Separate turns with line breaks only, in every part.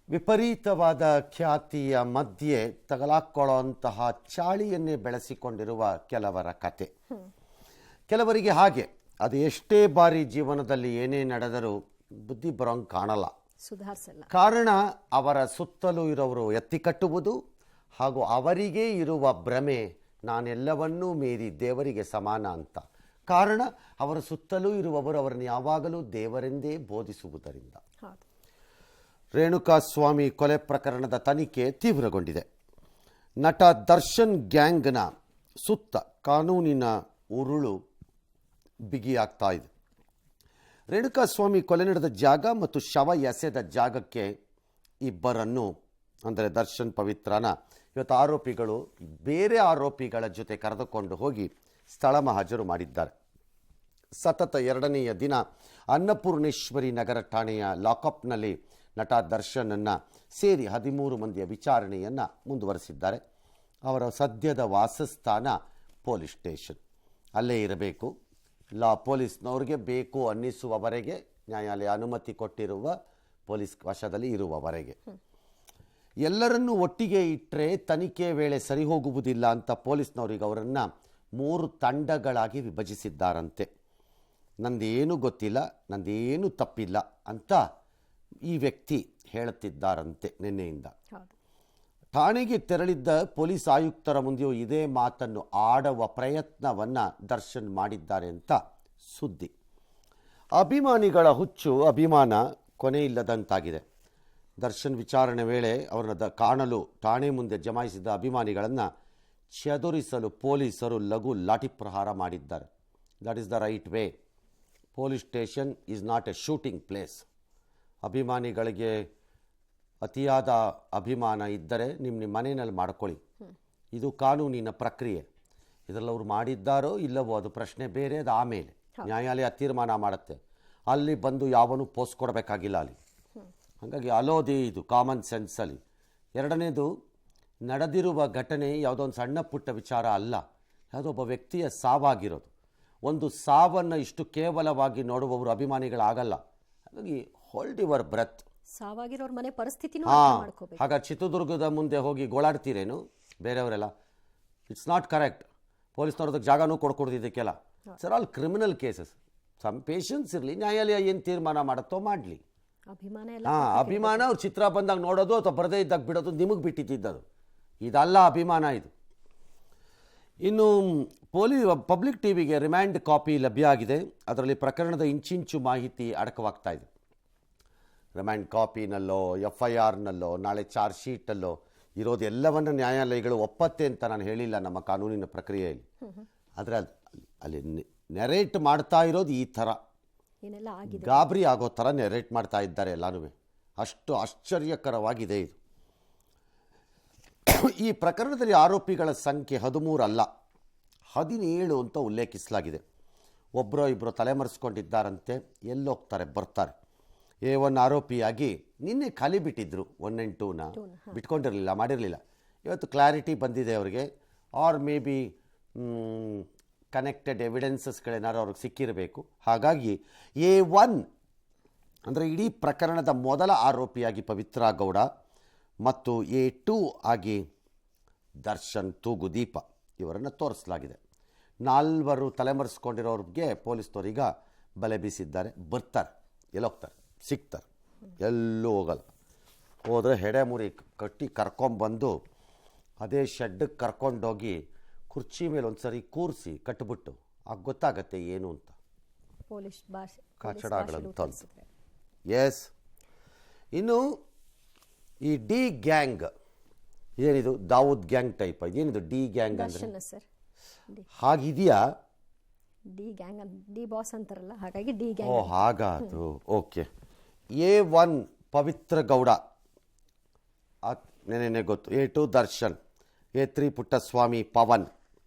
ವಿಪರೀತವಾದ ಖ್ಯಾತಿಯ ಮಧ್ಯೆ ತಗಲಾಕೊಳ್ಳುವಂತಹ ಚಾಳಿಯನ್ನೇ ಬೆಳೆಸಿಕೊಂಡಿರುವ ಕೆಲವರ ಕತೆ. ಕೆಲವರಿಗೆ ಹಾಗೆ ಅದು ಎಷ್ಟೇ ಬಾರಿ ಜೀವನದಲ್ಲಿ ಏನೇ ನಡೆದರೂ ಬುದ್ಧಿ ಬರೋಂಗೆ ಕಾಣಲ್ಲ,
ಸುಧಾರಿಸಲ್ಲ.
ಕಾರಣ ಅವರ ಸುತ್ತಲೂ ಇರೋರು ಎತ್ತಿ ಕಟ್ಟುವುದು ಹಾಗೂ ಅವರಿಗೆ ಇರುವ ಭ್ರಮೆ ನಾನೆಲ್ಲವನ್ನೂ ಮೀರಿ ದೇವರಿಗೆ ಸಮಾನ ಅಂತ. ಕಾರಣ ಅವರ ಸುತ್ತಲೂ ಇರುವವರು ಅವರನ್ನು ಯಾವಾಗಲೂ ದೇವರೆಂದೇ ಬೋಧಿಸುವುದರಿಂದ. ರೇಣುಕಾಸ್ವಾಮಿ ಕೊಲೆ ಪ್ರಕರಣದ ತನಿಖೆ ತೀವ್ರಗೊಂಡಿದೆ. ನಟ ದರ್ಶನ್ ಗ್ಯಾಂಗ್ನ ಸುತ್ತ ಕಾನೂನಿನ ಉರುಳು ಬಿಗಿಯಾಗ್ತಾ ಇದೆ. ರೇಣುಕಾಸ್ವಾಮಿ ಕೊಲೆ ನಡೆದ ಜಾಗ ಮತ್ತು ಶವ ಎಸೆದ ಜಾಗಕ್ಕೆ ಇಬ್ಬರನ್ನು ಅಂದರೆ ದರ್ಶನ್ ಪವಿತ್ರನ ಇವತ್ತು ಆರೋಪಿಗಳು ಬೇರೆ ಆರೋಪಿಗಳ ಜೊತೆ ಕರೆದುಕೊಂಡು ಹೋಗಿ ಸ್ಥಳ ಮಹಾಜರು ಮಾಡಿದ್ದಾರೆ. ಸತತ 2ನೆಯ ದಿನ ಅನ್ನಪೂರ್ಣೇಶ್ವರಿ ನಗರ ಠಾಣೆಯ ಲಾಕಪ್ನಲ್ಲಿ ನಟ ದರ್ಶನನ್ನು ಸೇರಿ 13 ಮಂದಿಯ ವಿಚಾರಣೆಯನ್ನು ಮುಂದುವರೆಸಿದ್ದಾರೆ. ಅವರ ಸದ್ಯದ ವಾಸಸ್ಥಾನ ಪೊಲೀಸ್ ಸ್ಟೇಷನ್, ಅಲ್ಲೇ ಇರಬೇಕು. ಪೊಲೀಸ್ನವ್ರಿಗೆ ಬೇಕು ಅನ್ನಿಸುವವರೆಗೆ, ನ್ಯಾಯಾಲಯ ಅನುಮತಿ ಕೊಟ್ಟಿರುವ ಪೊಲೀಸ್ ವಶದಲ್ಲಿ ಇರುವವರೆಗೆ. ಎಲ್ಲರನ್ನೂ ಒಟ್ಟಿಗೆ ಇಟ್ಟರೆ ತನಿಖೆ ವೇಳೆ ಸರಿ ಹೋಗುವುದಿಲ್ಲ ಅಂತ ಪೊಲೀಸ್ನವರಿಗೆ ಅವರನ್ನು 3 ತಂಡಗಳಾಗಿ ವಿಭಜಿಸಿದ್ದಾರಂತೆ. ನಂದೇನು ಗೊತ್ತಿಲ್ಲ, ನಂದೇನು ತಪ್ಪಿಲ್ಲ ಅಂತ ಈ ವ್ಯಕ್ತಿ ಹೇಳುತ್ತಿದ್ದಾರಂತೆ ನಿನ್ನೆಯಿಂದ. ಠಾಣೆಗೆ ತೆರಳಿದ್ದ ಪೊಲೀಸ್ ಆಯುಕ್ತರ ಮುಂದೆಯೂ ಇದೇ ಮಾತನ್ನು ಆಡುವ ಪ್ರಯತ್ನವನ್ನು ದರ್ಶನ್ ಮಾಡಿದ್ದಾರೆ ಅಂತ ಸುದ್ದಿ. ಅಭಿಮಾನಿಗಳ ಹುಚ್ಚು, ಅಭಿಮಾನ ಕೊನೆಯಿಲ್ಲದಂತಾಗಿದೆ. ದರ್ಶನ್ ವಿಚಾರಣೆ ವೇಳೆ ಅವರನ್ನ ಕಾಣಲು ಠಾಣೆ ಮುಂದೆ ಜಮಾಯಿಸಿದ ಅಭಿಮಾನಿಗಳನ್ನು ಚದುರಿಸಲು ಪೊಲೀಸರು ಲಘು ಲಾಠಿ ಪ್ರಹಾರ ಮಾಡಿದ್ದಾರೆ. That is the right way. Police station is not A shooting place. ಅಭಿಮಾನಿಗಳಿಗೆ ಅತಿಯಾದ ಅಭಿಮಾನ ಇದ್ದರೆ ನಿಮ್ಮ ಮನೆಯಲ್ಲಿ ಮಾಡ್ಕೊಳ್ಳಿ. ಇದು ಕಾನೂನಿನ ಪ್ರಕ್ರಿಯೆ. ಇದರಲ್ಲಿ ಅವ್ರು ಮಾಡಿದ್ದಾರೋ ಇಲ್ಲವೋ ಅದು ಪ್ರಶ್ನೆ ಬೇರೆ, ಅದು ಆಮೇಲೆ ನ್ಯಾಯಾಲಯ ತೀರ್ಮಾನ ಮಾಡುತ್ತೆ. ಅಲ್ಲಿ ಬಂದು ಯಾವನು ಪೋಸ್ಟ್ ಕೊಡಬೇಕಾಗಿಲ್ಲ ಅಲ್ಲಿ. ಹಾಗಾಗಿ ಅಲೋದಿ ಇದು ಕಾಮನ್ ಸೆನ್ಸಲ್ಲಿ. 2ನೇದು, ನಡೆದಿರುವ ಘಟನೆ ಯಾವುದೋ ಒಂದು ಸಣ್ಣ ಪುಟ್ಟ ವಿಚಾರ ಅಲ್ಲ, ಯಾವುದೋ ಒಬ್ಬ ವ್ಯಕ್ತಿಯ ಸಾವಾಗಿರೋದು. ಒಂದು ಸಾವನ್ನು ಇಷ್ಟು ಕೇವಲವಾಗಿ ನೋಡುವವರು ಅಭಿಮಾನಿಗಳಾಗಲ್ಲ. ಹಾಗಾಗಿ ಹೋಲ್ಡ್ ಯುವರ್ ಬ್ರೆತ್.
ಸಾವಾಗಿರೋರ ಮನೆ ಪರಿಸ್ಥಿತಿನೂ ಮಾಡ್ಕೋಬೇಕು.
ಹಾಗಾಗಿ ಚಿತ್ರದುರ್ಗದ ಮುಂದೆ ಹೋಗಿ ಗೋಳಾಡ್ತೀರೇನು ಬೇರೆಯವರೆಲ್ಲ? It's not correct. ಪೊಲೀಸ್ನವ್ರದಕ್ಕೆ ಜಾಗನೂ ಕೊಡ್ಕೊಡ್ತಿದ್ದಕ್ಕೆಲ್ಲ. Sir all criminal cases. Some patience ಇರಲಿ, ನ್ಯಾಯಾಲಯ ಏನು ತೀರ್ಮಾನ ಮಾಡುತ್ತೋ ಮಾಡಲಿ. ಅಭಿಮಾನ ಅವ್ರು ಚಿತ್ರ ಬಂದಾಗ ನೋಡೋದು ಅಥವಾ ಬರದೇ ಇದ್ದಾಗ ಬಿಡೋದು ನಿಮಗೆ ಬಿಟ್ಟಿದ್ದದು. ಇದಲ್ಲ ಅಭಿಮಾನ ಇದು. ಇನ್ನು ಪಬ್ಲಿಕ್ ಟಿವಿಗೆ ರಿಮ್ಯಾಂಡ್ ಕಾಪಿ ಲಭ್ಯ ಆಗಿದೆ. ಅದರಲ್ಲಿ ಪ್ರಕರಣದ ಇಂಚಿಂಚು ಮಾಹಿತಿ ಅಡಕವಾಗ್ತಾ ಇದೆ. ರಿಮ್ಯಾಂಡ್ ಕಾಪಿನಲ್ಲೋ FIRನಲ್ಲೋ ನಾಳೆ ಚಾರ್ಜ್ ಶೀಟಲ್ಲೋ ಇರೋದು ಎಲ್ಲವನ್ನು ನ್ಯಾಯಾಲಯಗಳು ಒಪ್ಪತ್ತೆ ಅಂತ ನಾನು ಹೇಳಿಲ್ಲ ನಮ್ಮ ಕಾನೂನಿನ ಪ್ರಕ್ರಿಯೆಯಲ್ಲಿ. ಆದರೆ ಅಲ್ಲಿ ನೆರೇಟ್ ಮಾಡ್ತಾ ಇರೋದು ಈ ಥರ ಗಾಬರಿ ಆಗೋ ಥರ ನೆರೇಟ್ ಮಾಡ್ತಾ ಇದ್ದಾರೆ ಎಲ್ಲನೂ. ಅಷ್ಟು ಆಶ್ಚರ್ಯಕರವಾಗಿದೆ ಇದು. ಈ ಪ್ರಕರಣದಲ್ಲಿ ಆರೋಪಿಗಳ ಸಂಖ್ಯೆ 13 ಅಲ್ಲ, 17 ಅಂತ ಉಲ್ಲೇಖಿಸಲಾಗಿದೆ. ಒಬ್ಬರೋ ಇಬ್ಬರು ತಲೆಮರೆಸ್ಕೊಂಡಿದ್ದಾರಂತೆ. ಎಲ್ಲೋಗ್ತಾರೆ ಬರ್ತಾರೆ. A1 ಆರೋಪಿಯಾಗಿ ನಿನ್ನೆ ಖಾಲಿ ಬಿಟ್ಟಿದ್ರು 1 and 2ನ ಬಿಟ್ಕೊಂಡಿರಲಿಲ್ಲ, ಮಾಡಿರಲಿಲ್ಲ. ಇವತ್ತು ಕ್ಲಾರಿಟಿ ಬಂದಿದೆ ಅವರಿಗೆ. ಆರ್ ಮೇ ಬಿ ಕನೆಕ್ಟೆಡ್ ಎವಿಡೆನ್ಸಸ್ಗಳೇನಾದ್ರು ಅವ್ರಿಗೆ ಸಿಕ್ಕಿರಬೇಕು. ಹಾಗಾಗಿ A1 ಅಂದರೆ ಇಡೀ ಪ್ರಕರಣದ ಮೊದಲ ಆರೋಪಿಯಾಗಿ ಪವಿತ್ರ ಗೌಡ ಮತ್ತು A2 ಆಗಿ ದರ್ಶನ್ ತೂಗುದೀಪ ಇವರನ್ನು ತೋರಿಸಲಾಗಿದೆ. 4 ತಲೆಮರೆಸ್ಕೊಂಡಿರೋರಿಗೆ ಪೊಲೀಸ್ನವರೀಗ ಬಲೆ ಬೀಸಿದ್ದಾರೆ. ಬರ್ತಾರೆ, ಎಲ್ಲೋಗ್ತಾರೆ, ಸಿಗ್ತಾರೆ, ಎಲ್ಲೂ ಹೋಗಲ್ಲ. ಹೋದರೆ ಹೆಡೆ ಮುರಿ ಕಟ್ಟಿ ಕರ್ಕೊಂಬಂದು ಅದೇ ಶೆಡ್ಗೆ ಕರ್ಕೊಂಡೋಗಿ ಕುರ್ಚಿ ಮೇಲೆ ಒಂದು ಸರಿ ಕೂರಿಸಿ ಕಟ್ಟಿಬಿಟ್ಟು ಆಗ ಗೊತ್ತಾಗತ್ತೆ ಏನು ಅಂತ.
ಪೊಲೀಸ್ ಭಾಷೆ
ಕಚಡಗಳಂತಂದು. ಎಸ್. ಇನ್ನು ಈ ಡಿ ಗ್ಯಾಂಗ್ ಏನಿದು, ದಾವೂದ್ ಗ್ಯಾಂಗ್ ಟೈಪ್ ಏನಿದು ಡಿ ಗ್ಯಾಂಗ್ ಅಂದರೆ ಹಾಗಿದೆಯಾ?
ಡಿ ಗ್ಯಾಂಗ್ ಡಿ ಬಾಸ್ ಅಂತಾರಲ್ಲ, ಹಾಗಾಗಿ ಡಿ ಗ್ಯಾಂಗ್.
ಓ ಹಾಗಾದು. ಓಕೆ. A1 ಪವಿತ್ರ ಗೌಡ ನೆನೆ ಗೊತ್ತು. A2 ದರ್ಶನ್, A3 ಪುಟ್ಟಸ್ವಾಮಿ ಪವನ್,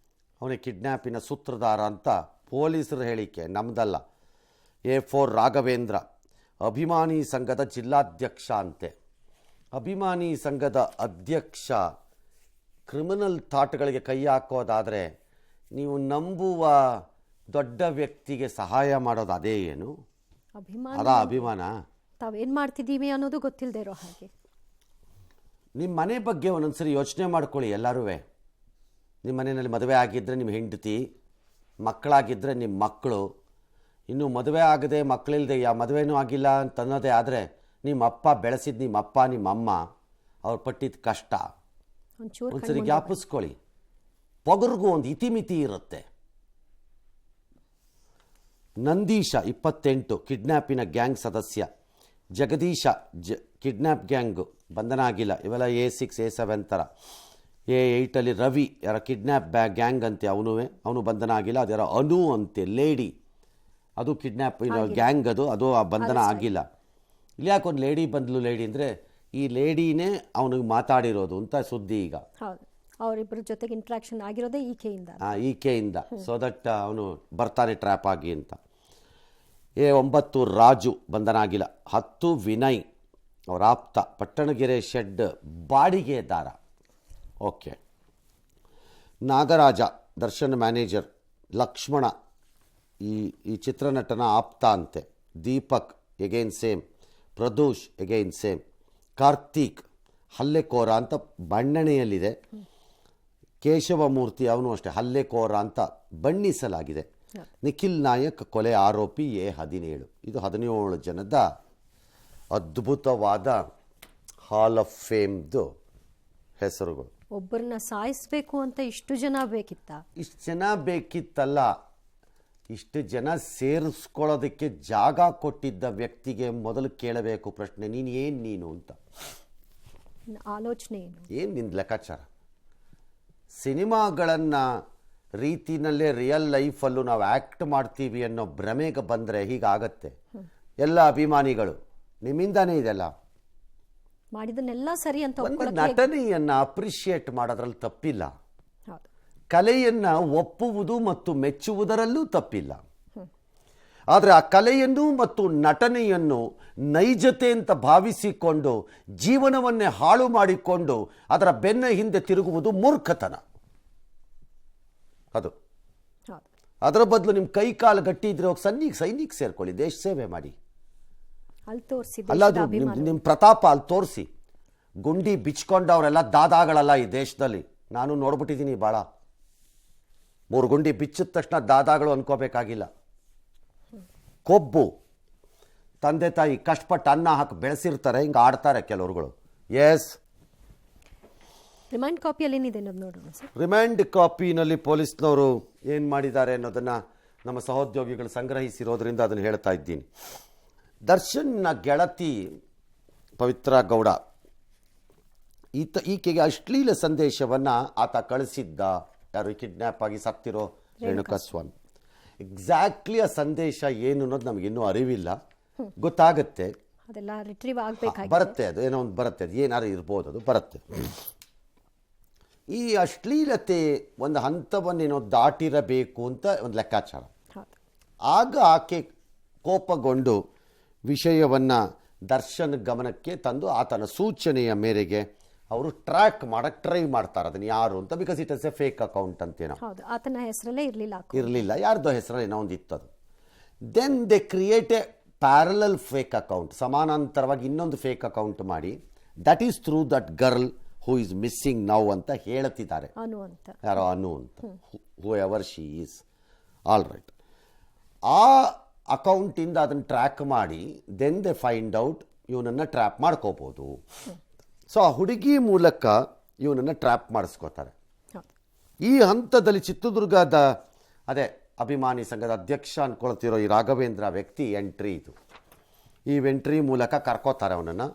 ಅವನಿಗೆ ಕಿಡ್ನ್ಯಾಪಿನ ಸೂತ್ರಧಾರ ಅಂತ ಪೊಲೀಸರ ಹೇಳಿಕೆ, ನಮ್ದಲ್ಲ. A4 ರಾಘವೇಂದ್ರ ಅಭಿಮಾನಿ ಸಂಘದ ಜಿಲ್ಲಾಧ್ಯಕ್ಷ ಅಂತೆ. ಅಭಿಮಾನಿ ಸಂಘದ ಅಧ್ಯಕ್ಷ ಕ್ರಿಮಿನಲ್ ಥಾಟ್ಗಳಿಗೆ ಕೈ ಹಾಕೋದಾದರೆ ನೀವು ನಂಬುವ ದೊಡ್ಡ ವ್ಯಕ್ತಿಗೆ ಸಹಾಯ ಮಾಡೋದು ಅದೇ ಏನು?
ಅಭಿಮಾನ.
ಅದಾ ಅಭಿಮಾನ?
ತಾವೇನು ಮಾಡ್ತಿದ್ದೀವಿ ಅನ್ನೋದು ಗೊತ್ತಿಲ್ಲದೆ ಇರೋ ಹಾಗೆ.
ನಿಮ್ಮ ಮನೆ ಬಗ್ಗೆ ಒಂದೊಂದ್ಸರಿ ಯೋಚನೆ ಮಾಡ್ಕೊಳ್ಳಿ ಎಲ್ಲರೂ. ನಿಮ್ಮ ಮನೆಯಲ್ಲಿ ಮದುವೆ ಆಗಿದ್ದರೆ ನಿಮ್ಮ ಹೆಂಡತಿ, ಮಕ್ಕಳಾಗಿದ್ದರೆ ನಿಮ್ಮ ಮಕ್ಕಳು, ಇನ್ನೂ ಮದುವೆ ಆಗದೆ ಮಕ್ಕಳಿಲ್ಲದೆ ಮದುವೆನೂ ಆಗಿಲ್ಲ ಅಂತ ಅನ್ನೋದೇ ಆದರೆ ನಿಮ್ಮ ಅಪ್ಪ ಬೆಳೆಸಿದ ನಿಮ್ಮ ಅಪ್ಪ ನಿಮ್ಮ ಅಮ್ಮ ಅವ್ರು ಪಟ್ಟಿದ ಕಷ್ಟ ಒಂದ್ಸರಿ ಜ್ಞಾಪಿಸ್ಕೊಳ್ಳಿ. ಪೊಗರ್ಗೂ ಒಂದು ಇತಿಮಿತಿ ಇರುತ್ತೆ. ನಂದೀಶ 28 ಕಿಡ್ನ್ಯಾಪಿನ ಗ್ಯಾಂಗ್ ಸದಸ್ಯ, ಜಗದೀಶ ಕಿಡ್ನ್ಯಾಪ್ ಗ್ಯಾಂಗು ಬಂಧನ ಆಗಿಲ್ಲ. ಇವೆಲ್ಲ A6 A7 ಥರ. A8 ರವಿ ಯಾರ ಕಿಡ್ನ್ಯಾಪ್ ಗ್ಯಾಂಗ್ ಅಂತೆ, ಅವನು ಬಂಧನ ಆಗಿಲ್ಲ. ಅದು ಯಾರೋ ಅನು ಅಂತೆ ಲೇಡಿ, ಅದು ಕಿಡ್ನ್ಯಾಪ್ ಗ್ಯಾಂಗ್, ಅದು ಬಂಧನ ಆಗಿಲ್ಲ. ಇಲ್ಲಿ ಯಾಕೆ ಒಂದು ಲೇಡಿ ಬಂದ್ಲು? ಲೇಡಿ ಅಂದರೆ ಈ ಲೇಡಿನೇ ಅವನಿಗೆ ಮಾತಾಡಿರೋದು ಅಂತ ಸುದ್ದಿ ಈಗ.
ಅವರಿಬ್ಬರ ಜೊತೆಗೆ ಇಂಟ್ರಾಕ್ಷನ್ ಆಗಿರೋದೇ
ಈಕೆಯಿಂದ. ಸೊ ದಟ್ ಅವನು ಬರ್ತಾನೆ ಟ್ರ್ಯಾಪ್ ಆಗಿ ಅಂತ. A9 ರಾಜು ಬಂಧನ ಆಗಿಲ್ಲ. 10 ವಿನಯ್ ಅವರ ಆಪ್ತ, ಪಟ್ಟಣಗೆರೆ ಶೆಡ್ ಬಾಡಿಗೆದಾರ. ಓಕೆ. ನಾಗರಾಜ ದರ್ಶನ್ ಮ್ಯಾನೇಜರ್, ಲಕ್ಷ್ಮಣ ಈ ಚಿತ್ರನಟನ ಆಪ್ತ ಅಂತೆ. Deepak again same, Pradosh again same, Karthik ಹಲ್ಲೆಕೋರ ಅಂತ ಬಣ್ಣಣೆಯಲ್ಲಿದೆ. ಕೇಶವಮೂರ್ತಿ ಅವನು ಅಷ್ಟೇ ಹಲ್ಲೆಕೋರ ಅಂತ ಬಣ್ಣಿಸಲಾಗಿದೆ. ನಿಖಿಲ್ ನಾಯಕ್ ಕೊಲೆ ಆರೋಪಿ A17. ಇದು 17 ಜನದ ಅದ್ಭುತವಾದ ಹಾಲ್ ಆಫ್ ಫೇಮ್ದು ಹೆಸರುಗಳು.
ಒಬ್ಬರನ್ನ ಸಾಯಿಸಬೇಕು ಅಂತ ಇಷ್ಟು ಜನ
ಬೇಕಿತ್ತಲ್ಲ, ಇಷ್ಟು ಜನ ಸೇರಿಸ್ಕೊಳ್ಳೋದಕ್ಕೆ ಜಾಗ ಕೊಟ್ಟಿದ್ದ ವ್ಯಕ್ತಿಗೆ ಮೊದಲು ಕೇಳಬೇಕು ಪ್ರಶ್ನೆ, ನೀನು ಅಂತ.
ಆಲೋಚನೆ
ಏನು ನಿಂದು ಲೆಕ್ಕಾಚಾರ? ಸಿನಿಮಾಗಳನ್ನು ರೀತಿನಲ್ಲೇ ರಿಯಲ್ ಲೈಫಲ್ಲೂ ನಾವು ಆ್ಯಕ್ಟ್ ಮಾಡ್ತೀವಿ ಅನ್ನೋ ಭ್ರಮೆಗೆ ಬಂದರೆ ಹೀಗಾಗತ್ತೆ. ಎಲ್ಲ ಅಭಿಮಾನಿಗಳು ನಿಮ್ಮಿಂದಾನೇ ಇದೆಲ್ಲ
ಮಾಡಿದನ್ನೆಲ್ಲ ಸರಿ ಅಂತ
ಒಂದು ನಟನೆಯನ್ನು ಅಪ್ರಿಷಿಯೇಟ್ ಮಾಡೋದ್ರಲ್ಲಿ ತಪ್ಪಿಲ್ಲ, ಕಲೆಯನ್ನು ಒಪ್ಪುವುದು ಮತ್ತು ಮೆಚ್ಚುವುದರಲ್ಲೂ ತಪ್ಪಿಲ್ಲ. ಆದರೆ ಆ ಕಲೆಯನ್ನು ಮತ್ತು ನಟನೆಯನ್ನು ನೈಜತೆ ಅಂತ ಭಾವಿಸಿಕೊಂಡು ಜೀವನವನ್ನೇ ಹಾಳು ಮಾಡಿಕೊಂಡು ಅದರ ಬೆನ್ನ ಹಿಂದೆ ತಿರುಗುವುದು ಮೂರ್ಖತನ. ಅದರ ಬದಲು ನಿಮ್ಮ ಕೈ ಕಾಲು ಗಟ್ಟಿ ಇದ್ರೆ ಹೋಗಿ ಸೈನಿಕ ಸೇರ್ಕೊಳ್ಳಿ, ದೇಶ ಸೇವೆ ಮಾಡಿ. ಅಲ್ಲಾದ್ರೂ ನಿಮ್ಮ ಪ್ರತಾಪ ಅಲ್ಲಿ ತೋರಿಸಿ. ಗುಂಡಿ ಬಿಚ್ಕೊಂಡವರೆಲ್ಲ ದಾದಾಗಳಲ್ಲ ಈ ದೇಶದಲ್ಲಿ. ನಾನು ನೋಡ್ಬಿಟ್ಟಿದ್ದೀನಿ ಭಾಳ. 3 ಗುಂಡಿ ಬಿಚ್ಚಿದ ತಕ್ಷಣ ದಾದಾಗಳು ಅನ್ಕೋಬೇಕಾಗಿಲ್ಲ. ಕೊಬ್ಬು, ತಂದೆ ತಾಯಿ ಕಷ್ಟಪಟ್ಟು ಅನ್ನ ಹಾಕಿ ಬೆಳೆಸಿರ್ತಾರೆ, ಹಿಂಗೆ ಆಡ್ತಾರೆ ಕೆಲವರುಗಳು. ಎಸ್,
ರಿಮೈಂಡ್ ಕಾಪಿಯಲ್ಲಿ ಏನಿದೆ ನೋಡೋಣ ಸರ್.
ರಿಮೈಂಡ್ ಕಾಪಿನಲ್ಲಿ ಪೊಲೀಸ್ನವರು ಏನು ಮಾಡಿದ್ದಾರೆ ಅನ್ನೋದನ್ನು ನಮ್ಮ ಸಹೋದ್ಯೋಗಿಗಳು ಸಂಗ್ರಹಿಸಿರೋದ್ರಿಂದ ಅದನ್ನು ಹೇಳ್ತಾ ಇದ್ದೀನಿ. ದರ್ಶನ್ನ ಗೆಳತಿ ಪವಿತ್ರ ಗೌಡ, ಈಕೆಗೆ ಅಶ್ಲೀಲ ಸಂದೇಶವನ್ನು ಆತ ಕಳಿಸಿದ್ದ. ಯಾರು? ಕಿಡ್ನ್ಯಾಪ್ ಆಗಿ ಸತ್ತಿರೋ ರೇಣುಕಾಸ್ವಾಮಿ. ಎಕ್ಸಾಕ್ಟ್ಲಿ ಆ ಸಂದೇಶ ಏನು ಅನ್ನೋದು ನಮಗಿನ್ನೂ ಅರಿವಿಲ್ಲ. ಗೊತ್ತಾಗುತ್ತೆ, ಬರುತ್ತೆ, ಅದು ಏನೋ ಒಂದು ಬರುತ್ತೆ, ಅದು ಏನಾದ್ರು ಇರ್ಬೋದು, ಅದು ಬರುತ್ತೆ. ಈ ಅಶ್ಲೀಲತೆ ಒಂದು ಹಂತವನ್ನೇನೋ ದಾಟಿರಬೇಕು ಅಂತ ಒಂದು ಲೆಕ್ಕಾಚಾರ. ಆಗ ಆಕೆ ಕೋಪಗೊಂಡು ವಿಷಯವನ್ನು ದರ್ಶನ್ ಗಮನಕ್ಕೆ ತಂದು ಆತನ ಸೂಚನೆಯ ಮೇರೆಗೆ ಅವರು ಟ್ರ್ಯಾಕ್ ಮಾಡಕ್ಕೆ ಟ್ರೈ ಮಾಡ್ತಾರೆ ಅದನ್ನು ಯಾರು ಅಂತ. Because it is a fake account ಅಂತೇನೋ,
ಆತನ ಹೆಸರಲ್ಲೇ
ಇರಲಿಲ್ಲ, ಯಾರ್ದೋ ಹೆಸರೇನೋ ಒಂದು ಇತ್ತದು. Then they create a parallel fake account, ಸಮಾನಾಂತರವಾಗಿ ಇನ್ನೊಂದು ಫೇಕ್ ಅಕೌಂಟ್ ಮಾಡಿ, that is through that girl who is missing now ಅಂತ ಹೇಳ್ತಿದ್ದಾರೆ. ಯಾರೋ ಅನು ಅಂತ, who ever she is. All right. ಆ ಅಕೌಂಟಿಂದ ಅದನ್ನು ಟ್ರ್ಯಾಕ್ ಮಾಡಿ ದೆನ್ ದೆ ಫೈಂಡ್ ಔಟ್ ಇವನನ್ನು ಟ್ರ್ಯಾಪ್ ಮಾಡ್ಕೋಬೋದು. ಸೊ ಆ ಹುಡುಗಿ ಮೂಲಕ ಇವನನ್ನು ಟ್ರ್ಯಾಪ್ ಮಾಡಿಸ್ಕೋತಾರೆ. ಈ ಹಂತದಲ್ಲಿ ಚಿತ್ರದುರ್ಗದ ಅಭಿಮಾನಿ ಸಂಘದ ಅಧ್ಯಕ್ಷ ಅನ್ಕೊಳ್ತಿರೋ ಈ ರಾಘವೇಂದ್ರ ವ್ಯಕ್ತಿ ಎಂಟ್ರಿ ಇದು. ಈ ಎಂಟ್ರಿ ಮೂಲಕ ಕರ್ಕೋತಾರೆ ಅವನನ್ನು.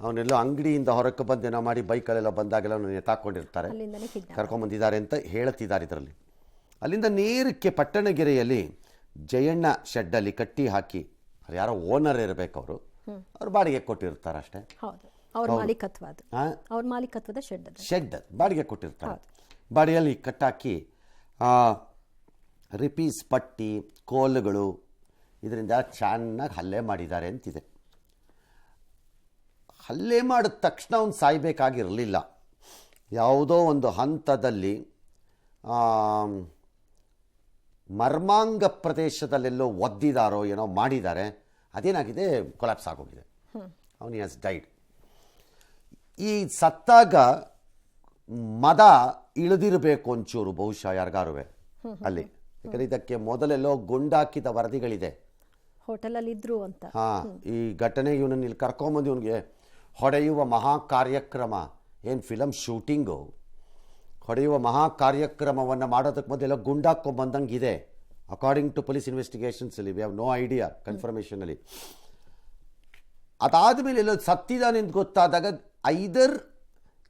ಅವನೆಲ್ಲೋ ಅಂಗಡಿಯಿಂದ ಹೊರಕ್ಕೆ ಬಂದೇನೋ ಮಾಡಿ ಬೈಕಲ್ಲೆಲ್ಲ ಬಂದಾಗೆಲ್ಲ ಅವನು ಎತ್ತಾಕೊಂಡಿರ್ತಾರೆ, ಕರ್ಕೊಂಬಂದಿದ್ದಾರೆ ಅಂತ ಹೇಳ್ತಿದ್ದಾರೆ ಇದರಲ್ಲಿ. ಅಲ್ಲಿಂದ ನೇರಕ್ಕೆ ಪಟ್ಟಣಗೆರೆಯಲ್ಲಿ ಜಯಣ್ಣ ಶೆಡ್ಡಲ್ಲಿ ಕಟ್ಟಿ ಹಾಕಿ, ಅದು ಯಾರೋ ಓನರ್ ಇರಬೇಕು, ಅವರು ಬಾಡಿಗೆ ಕೊಟ್ಟಿರ್ತಾರೆ ಅಷ್ಟೇ. ಶೆಡ್ ಬಾಡಿಗೆ ಕೊಟ್ಟಿರ್ತಾರೆ. ಬಾಡಿಗೆಯಲ್ಲಿ ಕಟ್ಟಾಕಿ ರಿಪೀಸ್ ಪಟ್ಟಿ, ಕೋಲುಗಳು, ಇದರಿಂದ ಚೆನ್ನಾಗಿ ಹಲ್ಲೆ ಮಾಡಿದ್ದಾರೆ ಅಂತಿದೆ. ಹಲ್ಲೆ ಮಾಡಿದ ತಕ್ಷಣ ಅವ್ನು ಸಾಯಬೇಕಾಗಿರಲಿಲ್ಲ. ಯಾವುದೋ ಒಂದು ಹಂತದಲ್ಲಿ ಮರ್ಮಾಂಗ ಪ್ರದೇಶದಲ್ಲೆಲ್ಲೋ ಒದ್ದಿದಾರೋ ಏನೋ ಮಾಡಿದ್ದಾರೆ. ಅದೇನಾಗಿದೆ, ಕೊಲಾಪ್ಸ್ ಆಗೋಗಿದೆ. ಅವನು ಹ್ಯಾಸ್ ಡೈಡ್. ಈ ಸತ್ತಾಗ ಮದ ಇಳಿದಿರಬೇಕು ಒಂಚೂರು ಬಹುಶಃ ಯಾರಿಗಾರುವೆ ಅಲ್ಲಿ, ಯಾಕಂದರೆ ಇದಕ್ಕೆ ಮೊದಲೆಲ್ಲೋ ಗುಂಡಾಕಿದ ವರದಿಗಳಿದೆ.
ಹೋಟೆಲಲ್ಲಿ ಇದ್ರು ಅಂತ.
ಈ ಘಟನೆ ಇವನನ್ನು ಇಲ್ಲಿ ಕರ್ಕೊಂಬಂದು ಇವನಿಗೆ ಹೊಡೆಯುವ ಮಹಾ ಕಾರ್ಯಕ್ರಮ, ಏನು ಫಿಲಮ್ ಶೂಟಿಂಗು, ಹೊಡೆಯುವ ಮಹಾ ಕಾರ್ಯಕ್ರಮವನ್ನು ಮಾಡೋದಕ್ಕೆ ಮೊದಲೆಲ್ಲ ಗುಂಡಾಕೊಂಬಂದಂಗೆ ಇದೆ ಅಕಾರ್ಡಿಂಗ್ ಟು ಪೊಲೀಸ್ ಇನ್ವೆಸ್ಟಿಗೇಷನ್ಸಲ್ಲಿ. ವಿ ಹ್ಯಾವ್ ನೋ ಐಡಿಯಾ ಕನ್ಫರ್ಮೇಷನಲ್ಲಿ. ಅದಾದಮೇಲೆ ಎಲ್ಲೋ ಸತ್ತಿದ್ದಾನೆ ಅಂತ ಗೊತ್ತಾದಾಗ ಐದರ್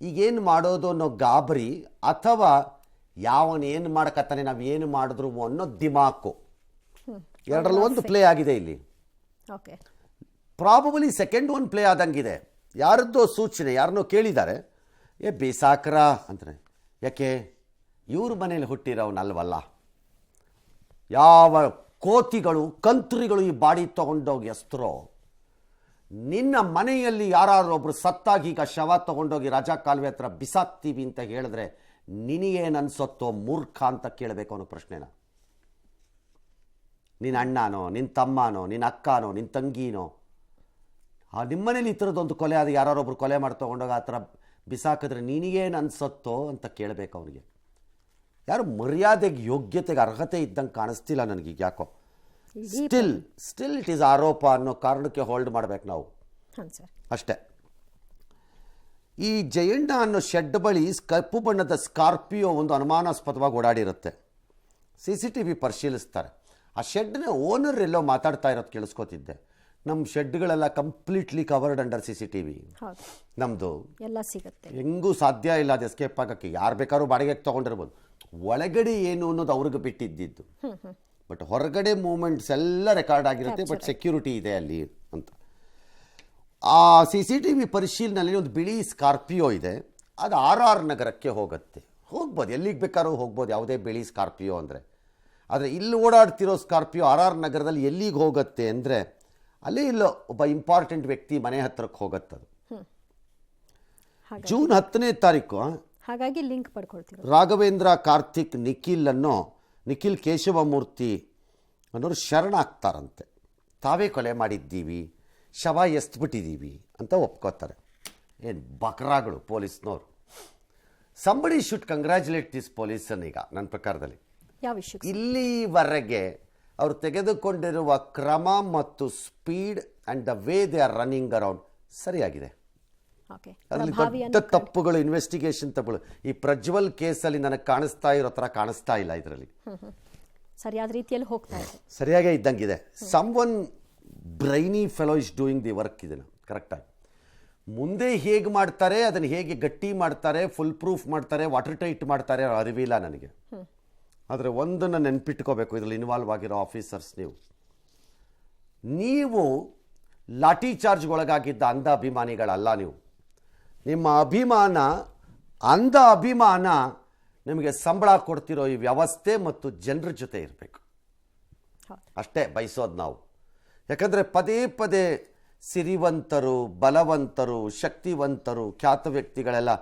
ಈಗೇನು ಮಾಡೋದು ಅನ್ನೋ ಗಾಬರಿ, ಅಥವಾ ಯಾವನೇನು ಮಾಡಕತ್ತಾನೆ ನಾವು ಏನು ಮಾಡಿದ್ರು ಅನ್ನೋ ದಿಮಾಕು, ಎರಡರಲ್ಲಿ ಒಂದು ಪ್ಲೇ ಆಗಿದೆ ಇಲ್ಲಿ.
Okay,
probably second one play ಆದಂಗಿದೆ. ಯಾರದ್ದೋ ಸೂಚನೆ, ಯಾರನ್ನೋ ಕೇಳಿದ್ದಾರೆ, ಬೇಸಾಕ್ರ ಅಂತಾರೆ. ಯಾಕೆ ಇವ್ರ ಮನೇಲಿ ಹುಟ್ಟಿರೋನಲ್ವಲ್ಲ, ಯಾವ ಕೋತಿಗಳು ಕಂತ್ರಿಗಳು ಈ ಬಾಡಿ ತೊಗೊಂಡೋಗಿ ಎಸ್ತರೋ, ನಿನ್ನ ಮನೆಯಲ್ಲಿ ಯಾರೊಬ್ಬರು ಸತ್ತಾಗಿ ಈಗ ಶವ ತೊಗೊಂಡೋಗಿ ರಾಜಾ ಕಾಲುವೆ ಹತ್ರ ಬಿಸಾಕ್ತೀವಿ ಅಂತ ಹೇಳಿದ್ರೆ ನಿನಗೇನು ಅನ್ಸತ್ತೋ ಮೂರ್ಖ ಅಂತ ಕೇಳಬೇಕು ಅನ್ನೋ ಪ್ರಶ್ನೆನ. ನಿನ್ನ ಅಣ್ಣನೋ, ನಿನ್ನ ತಮ್ಮನೋ, ನಿನ್ನ ಅಕ್ಕನೋ, ನಿನ್ನ ತಂಗಿನೋ, ನಿಮ್ಮನೇಲಿ ಈ ಥರದ್ದೊಂದು ಕೊಲೆ ಅದು ಯಾರೊಬ್ಬರು ಕೊಲೆ ಮಾಡಿ ತೊಗೊಂಡೋಗಿ ಆ ಥರ ಬಿಸಾಕಿದ್ರೆ ನಿನಗೇನು ಅನ್ಸತ್ತೋ ಅಂತ ಕೇಳಬೇಕು ಅವನಿಗೆ. ಯಾರು ಮರ್ಯಾದೆಗೆ, ಯೋಗ್ಯತೆಗೆ, ಅರ್ಹತೆ ಇದ್ದಂಗೆ ಕಾಣಿಸ್ತಿಲ್ಲ ನನಗೀಗ ಯಾಕೋ. ಸ್ಟಿಲ್ ಇಟ್ ಈಸ್ ಆರೋಪ ಅನ್ನೋ ಕಾರಣಕ್ಕೆ ಹೋಲ್ಡ್ ಮಾಡ್ಬೇಕು ನಾವು ಅಷ್ಟೇ. ಈ ಜಯಣ್ಣ ಅನ್ನೋ ಶೆಡ್ ಬಳಿ ಕಪ್ಪು ಬಣ್ಣದ ಸ್ಕಾರ್ಪಿಯೋ ಒಂದು ಅನುಮಾನಾಸ್ಪದವಾಗಿ ಓಡಾಡಿರುತ್ತೆ. CCTV ಪರಿಶೀಲಿಸ್ತಾರೆ. ಆ ಶೆಡ್ನ ಓನರ್ ಎಲ್ಲೋ ಮಾತಾಡ್ತಾ ಇರೋದು ಕೇಳಿಸ್ಕೊತಿದ್ದೆ. ನಮ್ಮ ಶೆಡ್ಗಳೆಲ್ಲ ಕಂಪ್ಲೀಟ್ಲಿ ಕವರ್ಡ್ ಅಂಡರ್ CCTV. ನಮ್ಮದು
ಎಲ್ಲ ಸಿಗುತ್ತೆ,
ಹೆಂಗೂ ಸಾಧ್ಯ ಇಲ್ಲ ಅದು ಎಸ್ಕೇಪ್ ಆಗೋಕ್ಕೆ. ಯಾರು ಬೇಕಾದ್ರೂ ಬಾಡಿಗೆಗೆ ತೊಗೊಂಡಿರ್ಬೋದು. ಒಳಗಡೆ ಏನು ಅನ್ನೋದು ಅವ್ರಿಗೆ ಬಿಟ್ಟಿದ್ದಿದ್ದು, ಬಟ್ ಹೊರಗಡೆ ಮೂಮೆಂಟ್ಸ್ ಎಲ್ಲ ರೆಕಾರ್ಡ್ ಆಗಿರುತ್ತೆ, ಬಟ್ ಸೆಕ್ಯೂರಿಟಿ ಇದೆ ಅಲ್ಲಿ ಅಂತ. ಆ CCTV ಪರಿಶೀಲನೆಯಲ್ಲಿ ಒಂದು ಬಿಳಿ ಸ್ಕಾರ್ಪಿಯೋ ಇದೆ. ಅದು RR ನಗರಕ್ಕೆ ಹೋಗ್ಬೋದು, ಎಲ್ಲಿಗೆ ಬೇಕಾದ್ರೂ ಹೋಗ್ಬೋದು ಯಾವುದೇ ಬಿಳಿ ಸ್ಕಾರ್ಪಿಯೋ ಅಂದರೆ. ಆದರೆ ಇಲ್ಲಿ ಓಡಾಡ್ತಿರೋ ಸ್ಕಾರ್ಪಿಯೋ RR ನಗರದಲ್ಲಿ ಎಲ್ಲಿಗೆ ಹೋಗುತ್ತೆ ಅಂದರೆ ಅಲ್ಲೇ ಇಲ್ಲೋ ಒಬ್ಬ ಇಂಪಾರ್ಟೆಂಟ್ ವ್ಯಕ್ತಿ ಮನೆ ಹತ್ರಕ್ಕೆ ಹೋಗುತ್ತದು. ಜೂನ್ 10ನೇ ತಾರೀಕು
ಹಾಗಾಗಿ ಲಿಂಕ್ ಪಡ್ಕೊಳ್ತೀವಿ.
ರಾಘವೇಂದ್ರ, ಕಾರ್ತಿಕ್, ನಿಖಿಲ್ ಕೇಶವಮೂರ್ತಿ ಅನ್ನೋರು ಶರಣಾಗ್ತಾರಂತೆ. ತಾವೇ ಕೊಲೆ ಮಾಡಿದ್ದೀವಿ, ಶವ ಎಸ್ಬಿಟ್ಟಿದ್ದೀವಿ ಅಂತ ಒಪ್ಕೋತಾರೆ. ಏನು ಬಕ್ರಾಗಳು ಪೊಲೀಸ್ನವರು. Somebody should congratulate this policeman. ಈಗ ನನ್ನ ಪ್ರಕಾರದಲ್ಲಿ
ಯಾವ ವಿಷಯ
ಇಲ್ಲಿವರೆಗೆ ಅವರು ತೆಗೆದುಕೊಂಡಿರುವ ಕ್ರಮ ಮತ್ತು speed and the way they are running around ಸರಿಯಾಗಿದೆ. ಅದರಲ್ಲಿ ದೊಡ್ಡ ತಪ್ಪುಗಳು, ಇನ್ವೆಸ್ಟಿಗೇಷನ್ ತಪ್ಪುಗಳು ಈ ಪ್ರಜ್ವಲ್ ಕೇಸಲ್ಲಿ ನನಗೆ ಕಾಣಿಸ್ತಾ ಇರೋ ಥರ ಕಾಣಿಸ್ತಾ ಇಲ್ಲ. ಇದರಲ್ಲಿ
ಸರಿಯಾದ ರೀತಿಯಲ್ಲಿ ಹೋಗ್ತಾ ಇದೆ,
ಸರಿಯಾಗೇ ಇದ್ದಂಗಿದೆ. Someone brainy fellow is doing the work. ಇದನ್ನು ಕರೆಕ್ಟಾಗಿ ಮುಂದೆ ಹೇಗೆ ಮಾಡ್ತಾರೆ, ಅದನ್ನು ಹೇಗೆ ಗಟ್ಟಿ ಮಾಡ್ತಾರೆ, ಫುಲ್ ಪ್ರೂಫ್ ಮಾಡ್ತಾರೆ, ವಾಟರ್ ಟೈಟ್ ಮಾಡ್ತಾರೆ ಅರಿವಿಲ್ಲ ನನಗೆ. ಆದರೆ ಒಂದನ್ನು ನೆನ್ಪಿಟ್ಕೋಬೇಕು, ಇದರಲ್ಲಿ ಇನ್ವಾಲ್ವ್ ಆಗಿರೋ ಆಫೀಸರ್ಸ್, ನೀವು ಲಾಠಿ ಚಾರ್ಜ್ಗೊಳಗಾಗಿದ್ದ ಅಂಧ ಅಭಿಮಾನಿಗಳಲ್ಲ. ನಿಮ್ಮ ಅಭಿಮಾನ, ಅಂಧ ಅಭಿಮಾನ ನಿಮಗೆ ಸಂಬಳ ಕೊಡ್ತಿರೋ ಈ ವ್ಯವಸ್ಥೆ ಮತ್ತು ಜನರ ಜೊತೆ ಇರಬೇಕು ಅಷ್ಟೇ ಬಯಸೋದು ನಾವು. ಯಾಕಂದರೆ ಪದೇ ಪದೇ ಸಿರಿವಂತರು, ಬಲವಂತರು, ಶಕ್ತಿವಂತರು, ಖ್ಯಾತ ವ್ಯಕ್ತಿಗಳೆಲ್ಲ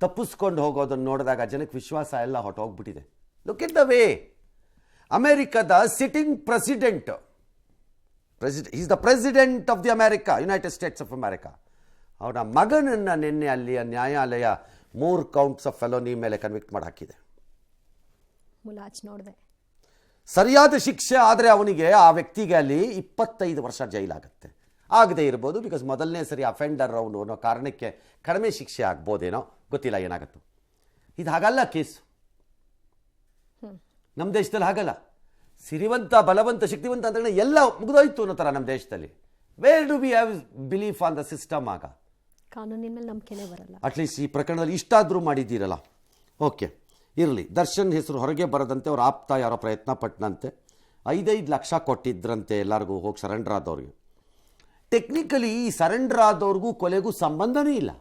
ತಪ್ಪಿಸ್ಕೊಂಡು ಹೋಗೋದನ್ನು ನೋಡಿದಾಗ ಜನಕ್ಕೆ ವಿಶ್ವಾಸ ಎಲ್ಲ ಹೊಟ್ಟೋಗ್ಬಿಟ್ಟಿದೆ. ಲುಕ್ ಇಟ್ ದ ವೇ ಅಮೇರಿಕಾದ sitting president is the president of the America, United States of America, ಅವನ ಮಗನನ್ನು ನಿನ್ನೆ ಅಲ್ಲಿಯ ನ್ಯಾಯಾಲಯ 3 ಕೌಂಟ್ಸ್ ಆಫ್ ಫೆಲೋನಿ ಮೇಲೆ ಕನ್ವಿಕ್ಟ್ ಮಾಡಿ ಹಾಕಿದೆ.
ನೋಡಿದೆ,
ಸರಿಯಾದ ಶಿಕ್ಷೆ ಆದರೆ ಅವನಿಗೆ, ಆ ವ್ಯಕ್ತಿಗೆ ಅಲ್ಲಿ 25 ವರ್ಷ ಜೈಲಾಗುತ್ತೆ. ಆಗದೆ ಇರ್ಬೋದು, ಬಿಕಾಸ್ ಮೊದಲನೇ ಸರಿ ಅಫೆಂಡರ್ ಅವನು ಅನ್ನೋ ಕಾರಣಕ್ಕೆ ಕಡಿಮೆ ಶಿಕ್ಷೆ ಆಗ್ಬೋದೇನೋ, ಗೊತ್ತಿಲ್ಲ ಏನಾಗುತ್ತೋ. ಇದು ಹಾಗಲ್ಲ ಕೇಸು. ನಮ್ಮ ದೇಶದಲ್ಲಿ ಹಾಗಲ್ಲ. ಸಿರಿವಂತ, ಬಲವಂತ, ಶಕ್ತಿವಂತ ಅಂತ ಎಲ್ಲ ಮುಗಿದೋಯ್ತು ಅನ್ನೋ ಥರ ನಮ್ಮ ದೇಶದಲ್ಲಿ. Where do we have belief on the system? ಆಗ
ಕಾನೂನಿನ ಮೇಲೆ ನಂಬಿಕೆನೇ ಬರಲ್ಲ.
ಅಟ್ಲೀಸ್ಟ್ ಈ ಪ್ರಕರಣದಲ್ಲಿ ಇಷ್ಟಾದರೂ ಮಾಡಿದ್ದೀರಲ್ಲ, ಓಕೆ ಇರಲಿ. ದರ್ಶನ್ ಹೆಸರು ಹೊರಗೆ ಬರದಂತೆ ಅವ್ರು ಆಪ್ತ ಯಾರೋ ಪ್ರಯತ್ನ ಪಟ್ಟನಂತೆ. 5 ಲಕ್ಷ ಕೊಟ್ಟಿದ್ರಂತೆ ಎಲ್ಲರಿಗೂ ಹೋಗಿ ಸರೆಂಡರ್ ಆದವ್ರಿಗೆ. ಟೆಕ್ನಿಕಲಿ ಈ ಸರೆಂಡರ್ ಆದವ್ರಿಗೂ ಕೊಲೆಗೂ ಸಂಬಂಧನೇ ಇಲ್ಲ.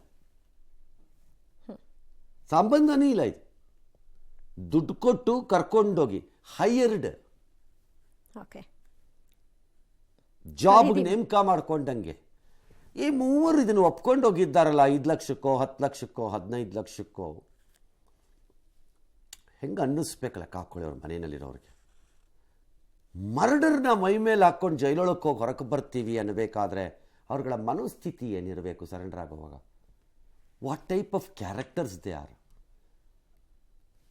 ಇದು ದುಡ್ಡು ಕೊಟ್ಟು ಕರ್ಕೊಂಡೋಗಿ ಹೈಯರ್ಡ್ ಜಾಬ್ಗೆ ನೇಮಕ ಮಾಡ್ಕೊಂಡಂಗೆ. ಈ ಮೂವರು ಇದನ್ನು ಒಪ್ಕೊಂಡು ಹೋಗಿದ್ದಾರಲ್ಲ, 5 ಲಕ್ಷಕ್ಕೋ 10 ಲಕ್ಷಕ್ಕೋ 15 ಲಕ್ಷಕ್ಕೋ. ಹೆಂಗೆ ಅನ್ನಿಸ್ಬೇಕಲ್ಲ ಕಾಕೊಳ್ಳಿ ಅವ್ರ ಮನೆಯಲ್ಲಿರೋರಿಗೆ. ಮರ್ಡರ್ನ ಮೈ ಮೇಲೆ ಹಾಕ್ಕೊಂಡು ಜೈಲೊಳಕ್ಕೆ ಹೋಗಿ ಹೊರಗೆ ಬರ್ತೀವಿ ಅನ್ನಬೇಕಾದ್ರೆ ಅವ್ರಗಳ ಮನೋಸ್ಥಿತಿ ಏನಿರಬೇಕು ಸರೆಂಡರ್ ಆಗುವಾಗ? What type of characters they are.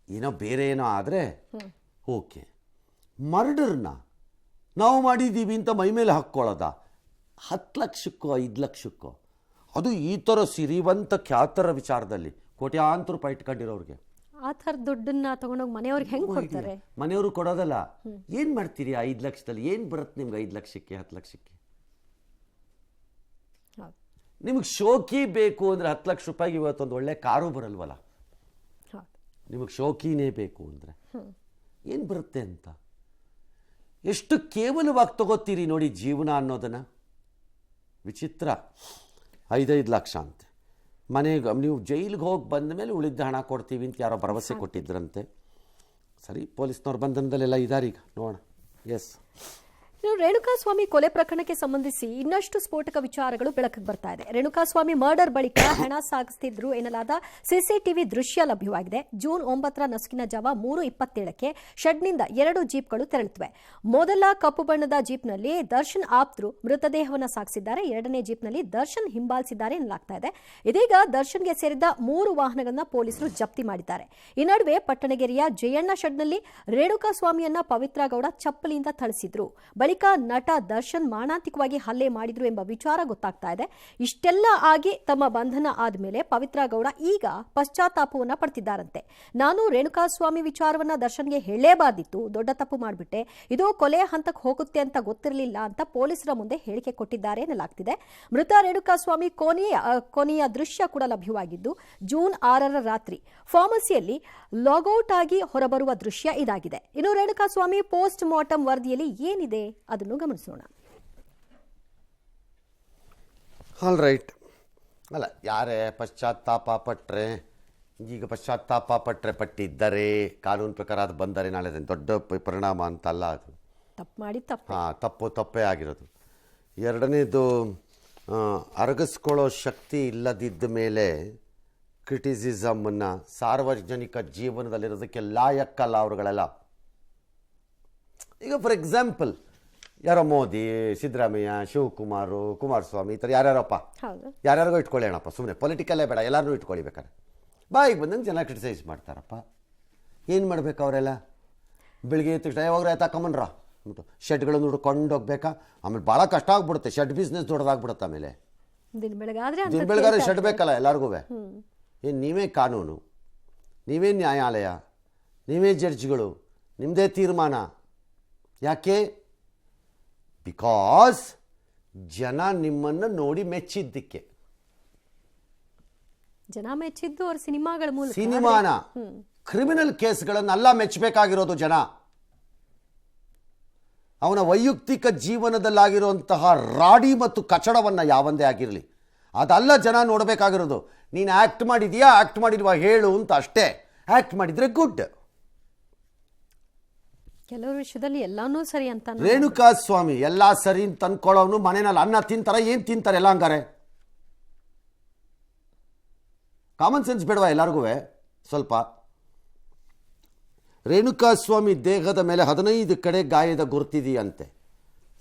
ಏನೋ ಬೇರೆ ಏನೋ ಆದರೆ ಓಕೆ, ಮರ್ಡರ್ನ ನಾವು ಮಾಡಿದ್ದೀವಿ ಅಂತ ಮೈ ಮೇಲೆ ಹಾಕ್ಕೊಳ್ಳೋದ 10 ಲಕ್ಷಕ್ಕೋ 5 ಲಕ್ಷಕ್ಕೋ, ಅದು ಈ ಥರ ಸಿರಿವಂತ ಖ್ಯಾತರ ವಿಚಾರದಲ್ಲಿ ಕೋಟ್ಯಾಂತರ ರೂಪಾಯಿ ಇಟ್ಕೊಂಡಿರೋರಿಗೆ
ಆ ಥರದ ದುಡ್ಡನ್ನ ತಗೊಂಡೋಗಿ ಮನೆಯವ್ರಿಗೆ ಹೆಂಗೆ ಕೊಡ್ತಾರೆ?
ಮನೆಯವರು ಕೊಡೋದಲ್ಲ. ಏನು ಮಾಡ್ತೀರಿ 5 ಲಕ್ಷದಲ್ಲಿ? ಏನು ಬರುತ್ತೆ ನಿಮ್ಗೆ 5 ಲಕ್ಷಕ್ಕೆ 10 ಲಕ್ಷಕ್ಕೆ? ನಿಮಗೆ ಶೋಕಿ ಬೇಕು ಅಂದರೆ 10 ಲಕ್ಷ ರೂಪಾಯಿಗೆ ಇವತ್ತೊಂದು ಒಳ್ಳೆ ಕಾರು ಬರಲ್ವಲ್ಲ. ನಿಮಗೆ ಶೋಕಿನೇ ಬೇಕು ಅಂದರೆ ಏನು ಬರುತ್ತೆ ಅಂತ. ಎಷ್ಟು ಕೇವಲವಾಗಿ ತಗೋತೀರಿ ನೋಡಿ ಜೀವನ ಅನ್ನೋದನ್ನು. ವಿಚಿತ್ರ. 5-5 ಲಕ್ಷ ಅಂತೆ ಮನೆಗೆ. ನೀವು ಜೈಲಿಗೆ ಹೋಗಿ ಬಂದ ಮೇಲೆ ಉಳಿದ ಹಣ ಕೊಡ್ತೀವಿ ಅಂತ ಯಾರೋ ಭರವಸೆ ಕೊಟ್ಟಿದ್ರಂತೆ. ಸರಿ, ಪೊಲೀಸ್ನವ್ರ ಬಂಧನದಲ್ಲೆಲ್ಲ ಇದಾರೀಗ, ನೋಡೋಣ. ಎಸ್,
ರೇಣುಕಾಸ್ವಾಮಿ ಕೊಲೆ ಪ್ರಕರಣಕ್ಕೆ ಸಂಬಂಧಿಸಿ ಇನ್ನಷ್ಟು ಸ್ಫೋಟಕ ವಿಚಾರಗಳು ಬೆಳಕಿಗೆ ಬರ್ತಾ ಇದೆ. ರೇಣುಕಾಸ್ವಾಮಿ ಮರ್ಡರ್ ಬಳಿಕ ಹಣ ಸಾಗಿಸುತ್ತಿದ್ರು ಎನ್ನಲಾದ ಸಿಸಿಟಿವಿ ದೃಶ್ಯ ಲಭ್ಯವಾಗಿದೆ. ಜೂನ್ 9ರ ನಸುಕಿನ ಜಾವ 3:27ಕ್ಕೆ ಶೆಡ್ನಿಂದ 2 ಜೀಪ್ಗಳು ತೆರಳುತ್ತವೆ. ಮೊದಲ ಕಪ್ಪು ಬಣ್ಣದ ಜೀಪ್ನಲ್ಲಿ ದರ್ಶನ್ ಆಪ್ತರು ಮೃತದೇಹವನ್ನು ಸಾಗಿಸಿದ್ದಾರೆ. 2ನೇ ಜೀಪ್ನಲ್ಲಿ ದರ್ಶನ್ ಹಿಂಬಾಲಿಸಿದ್ದಾರೆ ಎನ್ನಲಾಗ್ತಾ ಇದೆ. ಇದೀಗ ದರ್ಶನ್ಗೆ ಸೇರಿದ 3 ವಾಹನಗಳನ್ನ ಪೊಲೀಸರು ಜಪ್ತಿ ಮಾಡಿದ್ದಾರೆ. ಈ ನಡುವೆ ಪಟ್ಟಣಗೆರೆಯ ಜಯಣ್ಣ ಶೆಡ್ನಲ್ಲಿ ರೇಣುಕಾಸ್ವಾಮಿಯನ್ನ ಪವಿತ್ರ ಗೌಡ ಚಪ್ಪಲಿಯಿಂದ ಥಳಿಸಿದ್ರು. ಬಳಿಕ ನಟ ದರ್ಶನ್ ಮಾರಣಾಂತಿಕವಾಗಿ ಹಲ್ಲೆ ಮಾಡಿದ್ರು ಎಂಬ ವಿಚಾರ ಗೊತ್ತಾಗ್ತಾ ಇದೆ. ಇಷ್ಟೆಲ್ಲ ಆಗಿ ತಮ್ಮ ಬಂಧನ ಆದ್ಮೇಲೆ ಪವಿತ್ರ ಗೌಡ ಈಗ ಪಶ್ಚಾತ್ತಾಪವನ್ನ ಪಡ್ತಿದ್ದಾರಂತೆ. ನಾನು ರೇಣುಕಾಸ್ವಾಮಿ ವಿಚಾರವನ್ನ ದರ್ಶನ್ಗೆ ಹೇಳಲೇಬಾರ್ದಿತ್ತು, ದೊಡ್ಡ ತಪ್ಪು ಮಾಡಿಬಿಟ್ಟೆ, ಇದು ಕೊಲೆಯ ಹಂತಕ್ಕೆ ಹೋಗುತ್ತೆ ಅಂತ ಗೊತ್ತಿರಲಿಲ್ಲ ಅಂತ ಪೊಲೀಸರ ಮುಂದೆ ಹೇಳಿಕೆ ಕೊಟ್ಟಿದ್ದಾರೆ ಎನ್ನಲಾಗ್ತಿದೆ. ಮೃತ ರೇಣುಕಾಸ್ವಾಮಿ ಕೊನೆಯ ದೃಶ್ಯ ಕೂಡ ಲಭ್ಯವಾಗಿದ್ದು ಜೂನ್ 6ರ ರಾತ್ರಿ ಫಾರ್ಮಸಿಯಲ್ಲಿ ಲಾಗೌಟ್ ಆಗಿ ಹೊರಬರುವ ದೃಶ್ಯ ಇದಾಗಿದೆ. ಇನ್ನು ರೇಣುಕಾಸ್ವಾಮಿ ಪೋಸ್ಟ್ ಮಾರ್ಟಮ್ ವರದಿಯಲ್ಲಿ ಏನಿದೆ ಅದನ್ನು ಗಮನಿಸೋಣ.
All right. ಅಲ್ಲ, ಯಾರೇ ಪಶ್ಚಾತ್ತಾಪ ಪಟ್ಟರೆ, ಈಗ ಪಶ್ಚಾತ್ತಾಪ ಪಟ್ಟಿದ್ದರೆ ಕಾನೂನು ಪ್ರಕಾರ ಅದು ಬಂದರೆ ನಾಳೆ ದೊಡ್ಡ ಪರಿಣಾಮ ಅಂತಲ್ಲ. ಅದು ತಪ್ಪೇ ಆಗಿರೋದು. ಎರಡನೇದು, ಅರಗಿಸ್ಕೊಳ್ಳೋ ಶಕ್ತಿ ಇಲ್ಲದಿದ್ದ ಮೇಲೆ ಕ್ರಿಟಿಸಿಸಮನ್ನು ಸಾರ್ವಜನಿಕ ಜೀವನದಲ್ಲಿರೋದಕ್ಕೆ ಲಾಯಕ್ಕಲ್ಲ ಅವರುಗಳೆಲ್ಲ. ಈಗ ಫಾರ್ ಎಕ್ಸಾಂಪಲ್ ಯಾರೋ ಮೋದಿ, ಸಿದ್ದರಾಮಯ್ಯ, ಶಿವಕುಮಾರು, ಕುಮಾರಸ್ವಾಮಿ, ಈ ಥರ ಯಾರ್ಯಾರಿಗೋ ಇಟ್ಕೊಳ್ಳಿ ಅಣ್ಣಪ್ಪ. ಸುಮ್ಮನೆ ಪೊಲಿಟಿಕಲ್ಲೇ ಬೇಡ, ಎಲ್ಲರೂ ಇಟ್ಕೊಳ್ಳಿ ಬೇಕಾರೆ. ಬಾಯಿಗೆ ಬಂದಂಗೆ ಜನ ಕ್ರಿಟಿಸೈಸ್ ಮಾಡ್ತಾರಪ್ಪ. ಏನು ಮಾಡ್ಬೇಕು ಅವರೆಲ್ಲ? ಬೆಳಿಗ್ಗೆ ತಕ್ಷಣ ಯಾವಾಗ ತಗೊಂಬನ್ರ ಅಂದ್ಬಿಟ್ಟು ಶೆಡ್ಗಳನ್ನು ಹುಡ್ಕೊಂಡು ಹೋಗ್ಬೇಕಾ? ಆಮೇಲೆ ಭಾಳ ಕಷ್ಟ ಆಗ್ಬಿಡುತ್ತೆ. ಶೆಡ್ ಬಿಸ್ನೆಸ್ ದೊಡ್ಡದಾಗ್ಬಿಡುತ್ತೆ. ಆಮೇಲೆ ದಿನ ಬೆಳಗಾದ್ರೆ ಶೆಡ್ ಬೇಕಲ್ಲ ಎಲ್ಲರಿಗೂ. ಏನು ನೀವೇ ಕಾನೂನು, ನೀವೇ ನ್ಯಾಯಾಲಯ, ನೀವೇ ಜಡ್ಜ್ಗಳು, ನಿಮ್ಮದೇ ತೀರ್ಮಾನ. ಯಾಕೆ? ಬಿಕಾಸ್ ಜನ ನಿಮ್ಮನ್ನು ನೋಡಿ ಮೆಚ್ಚಿದ್ದಕ್ಕೆ.
ಜನ ಮೆಚ್ಚಿದ್ದು ಅವ್ರ ಸಿನಿಮಾಗಳ ಮೂಲಕ.
ಸಿನಿಮಾನ, ಕ್ರಿಮಿನಲ್ ಕೇಸ್ಗಳನ್ನೆಲ್ಲ ಮೆಚ್ಚಬೇಕಾಗಿರೋದು ಜನ. ಅವನ ವೈಯಕ್ತಿಕ ಜೀವನದಲ್ಲಾಗಿರುವಂತಹ ರಾಡಿ ಮತ್ತು ಕಚಡವನ್ನು ಯಾವಂದೇ ಆಗಿರಲಿ ಅದಲ್ಲ ಜನ ನೋಡಬೇಕಾಗಿರೋದು. ನೀನು ಆ್ಯಕ್ಟ್ ಮಾಡಿದೀಯಾ, ಆ್ಯಕ್ಟ್ ಮಾಡಿಲ್ವಾ ಹೇಳು ಅಂತ ಅಷ್ಟೇ. ಆ್ಯಕ್ಟ್ ಮಾಡಿದರೆ ಗುಡ್.
ಕೆಲವು ವಿಷಯದಲ್ಲಿ ಎಲ್ಲಾನು ಸರಿ ಅಂತ.
ರೇಣುಕಾಸ್ವಾಮಿ ಎಲ್ಲ ಸರಿ ಅಂತ ಅನ್ಕೊಳ್ಳೋನು ಮನೆಯಲ್ಲಿ ಅನ್ನ ತಿಂತಾರೆ. ಏನು ತಿಂತಾರೆ ಎಲ್ಲ ಹಂಗಾರೆ? ಕಾಮನ್ ಸೆನ್ಸ್ ಬೇಡವಾ ಎಲ್ಲರಿಗೂ ಸ್ವಲ್ಪ? ರೇಣುಕಾಸ್ವಾಮಿ ದೇಹದ ಮೇಲೆ 15 ಕಡೆ ಗಾಯದ ಗುರುತಿದೆಯಂತೆ.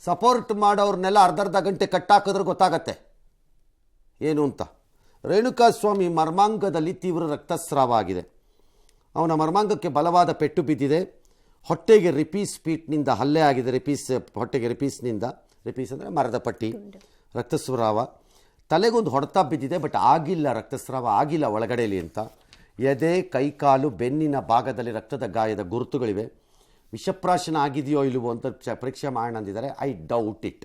ಸಪೋರ್ಟ್ ಮಾಡೋರ್ನೆಲ್ಲ ಅರ್ಧ ಗಂಟೆ ಕಟ್ಟಾಕಿದ್ರೆ ಗೊತ್ತಾಗತ್ತೆ ಏನು ಅಂತ. ರೇಣುಕಾಸ್ವಾಮಿ ಮರ್ಮಾಂಗದಲ್ಲಿ ತೀವ್ರ ರಕ್ತಸ್ರಾವ ಆಗಿದೆ. ಅವನ ಮರ್ಮಾಂಗಕ್ಕೆ ಬಲವಾದ ಪೆಟ್ಟು ಬಿದ್ದಿದೆ. ಹೊಟ್ಟೆಗೆ ರಿಪೀಸ್ ಪೀಟ್ನಿಂದ ಹಲ್ಲೆ ಆಗಿದೆ. ಹೊಟ್ಟೆಗೆ ರಿಪೀಸ್ ಅಂದರೆ ಮರದ ಪಟ್ಟಿ. ರಕ್ತಸ್ರಾವ. ತಲೆಗೊಂದು ಹೊಡೆತ ಬಿದ್ದಿದೆ, ಬಟ್ ಆಗಿಲ್ಲ, ರಕ್ತಸ್ರಾವ ಆಗಿಲ್ಲ ಒಳಗಡೆಯಲ್ಲಿ ಅಂತ. ಎದೆ, ಕೈಕಾಲು, ಬೆನ್ನಿನ ಭಾಗದಲ್ಲಿ ರಕ್ತದ ಗಾಯದ ಗುರುತುಗಳಿವೆ. ವಿಷಪ್ರಾಶನ ಆಗಿದೆಯೋ ಇಲ್ಲವೋ ಅಂತ ಪರೀಕ್ಷೆ ಮಾಡೋಣ ಅಂದಿದ್ದಾರೆ. I doubt it.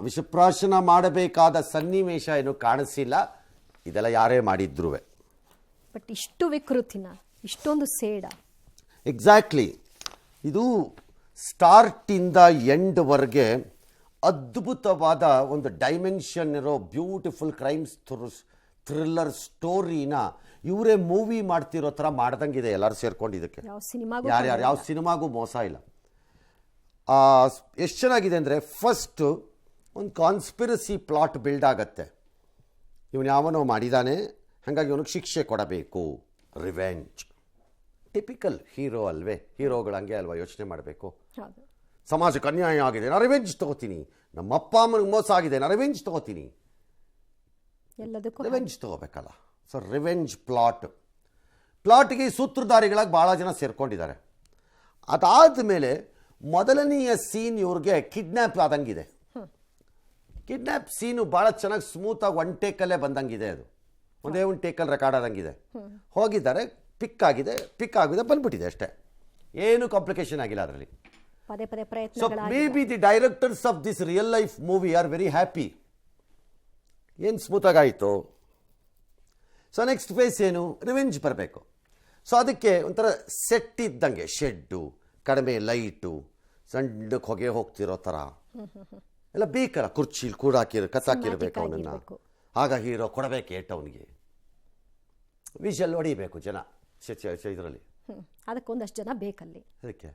ವಿಷಪ್ರಾಶನ ಮಾಡಬೇಕಾದ ಸನ್ನಿವೇಶ ಏನು ಕಾಣಿಸಿಲ್ಲ. ಇದೆಲ್ಲ ಯಾರೇ ಮಾಡಿದ್ರು.
ಬಟ್ ಇಷ್ಟು ವಿಕೃತಿನ, ಇಷ್ಟೊಂದು ಸೇಡ.
ಎಕ್ಸಾಕ್ಟ್ಲಿ. ಇದು ಸ್ಟಾರ್ಟಿಂದ ಎಂಡ್ವರೆಗೆ ಅದ್ಭುತವಾದ ಒಂದು ಡೈಮೆನ್ಷನ್ ಇರೋ ಬ್ಯೂಟಿಫುಲ್ ಕ್ರೈಮ್ಸ್ ಥ್ರಿಲ್ಲರ್ ಸ್ಟೋರಿನ ಇವರೇ ಮೂವಿ ಮಾಡ್ತಿರೋ ಥರ ಮಾಡ್ದಂಗಿದೆ. ಎಲ್ಲರೂ ಸೇರ್ಕೊಂಡು ಇದಕ್ಕೆ ಯಾವ ಸಿನಿಮಾಗೂ ಮೋಸ ಇಲ್ಲ. ಎಷ್ಟು ಚೆನ್ನಾಗಿದೆ ಅಂದರೆ, ಫಸ್ಟು ಒಂದು ಕಾನ್ಸ್ಪಿರಸಿ ಪ್ಲಾಟ್ ಬಿಲ್ಡ್ ಆಗತ್ತೆ. ಇವನು ಯಾವನೋ ಮಾಡಿದ್ದಾನೆ, ಹಾಗಾಗಿ ಇವನಿಗೆ ಶಿಕ್ಷೆ ಕೊಡಬೇಕು, ರಿವೆಂಜ್. ಟಿಪಿಕಲ್ ಹೀರೋ ಅಲ್ವೇ? ಹೀರೋಗಳು ಹಂಗೆ ಅಲ್ವಾ ಯೋಚನೆ ಮಾಡಬೇಕು. ಸಮಾಜಕ್ಕೆ ಅನ್ಯಾಯ ಆಗಿದೆ, ನಾನು ರಿವೆಂಜ್ ತೊಗೋತೀನಿ. ನಮ್ಮ ಅಪ್ಪ ಅಮ್ಮನಿಗೆ ಮೋಸ ಆಗಿದೆ, ನಾನು ರಿವೆಂಜ್ ತೊಗೋತೀನಿ.
ಎಲ್ಲದಕ್ಕೂ
ರಿವೆಂಜ್ ತಗೋಬೇಕಲ್ಲ. ಸೊ ರಿವೆಂಜ್ ಪ್ಲಾಟ್ಗೆ ಸೂತ್ರಧಾರಿಗಳಾಗಿ ಭಾಳ ಜನ ಸೇರ್ಕೊಂಡಿದ್ದಾರೆ. ಅದಾದಮೇಲೆ ಮೊದಲನೆಯ ಸೀನ್ ಇವ್ರಿಗೆ ಕಿಡ್ನ್ಯಾಪ್ ಆದಂಗಿದೆ. ಕಿಡ್ನ್ಯಾಪ್ ಸೀನು ಭಾಳ ಚೆನ್ನಾಗಿ ಸ್ಮೂತಾಗಿ ಒನ್ ಟೇಕಲ್ಲೇ ಬಂದಂಗಿದೆ. ಅದು ಒಂದೇ ಒಂದು ಟೇಕಲ್ಲಿ ರೆಕಾರ್ಡ್ ಆದಂಗಿದೆ. ಹೋಗಿದ್ದಾರೆ, ಪಿಕ್ ಆಗಿದೆ, ಬಂದ್ಬಿಟ್ಟಿದೆ ಅಷ್ಟೇ. ಏನು ಕಾಂಪ್ಲಿಕೇಶನ್ ಆಗಿಲ್ಲ ಅದರಲ್ಲಿ.
ಪದೇ ಪದೇ
ಸೊ
ಪ್ರಯತ್ನಗಳ
may be the directors of this real life movie are very happy. ಏನು ಸ್ಮೂತಾಗಾಯಿತು. ಸೊ ನೆಕ್ಸ್ಟ್ ಫೇಸ್ ಏನು, ರಿವೆಂಜ್ ಬರಬೇಕು. ಸೊ ಅದಕ್ಕೆ ಒಂಥರ ಸೆಟ್ ಇದ್ದಂಗೆ, ಶೆಡ್ಡು, ಕಡಿಮೆ ಲೈಟು, ಸಣ್ಣಕ್ಕೆ ಹೊಗೆ ಹೋಗ್ತಿರೋ ಥರ ಎಲ್ಲ ಬೇಕಲ್ಲ. ಕುರ್ಚಿಲಿ ಕತ್ತಾಕಿರ್ಬೇಕು ಅವನನ್ನು. ಆಗ ಹೀರೋ ಕೊಡಬೇಕು ಏಟ್ ಅವನಿಗೆ, ವಿಷಲ್ ಹೊಡಿಬೇಕು ಜನ ಇದರಲ್ಲಿ.
ಅದಕ್ಕೊಂದಷ್ಟು ಜನ ಬೇಕಲ್ಲಿ.
ಅದಕ್ಕೆ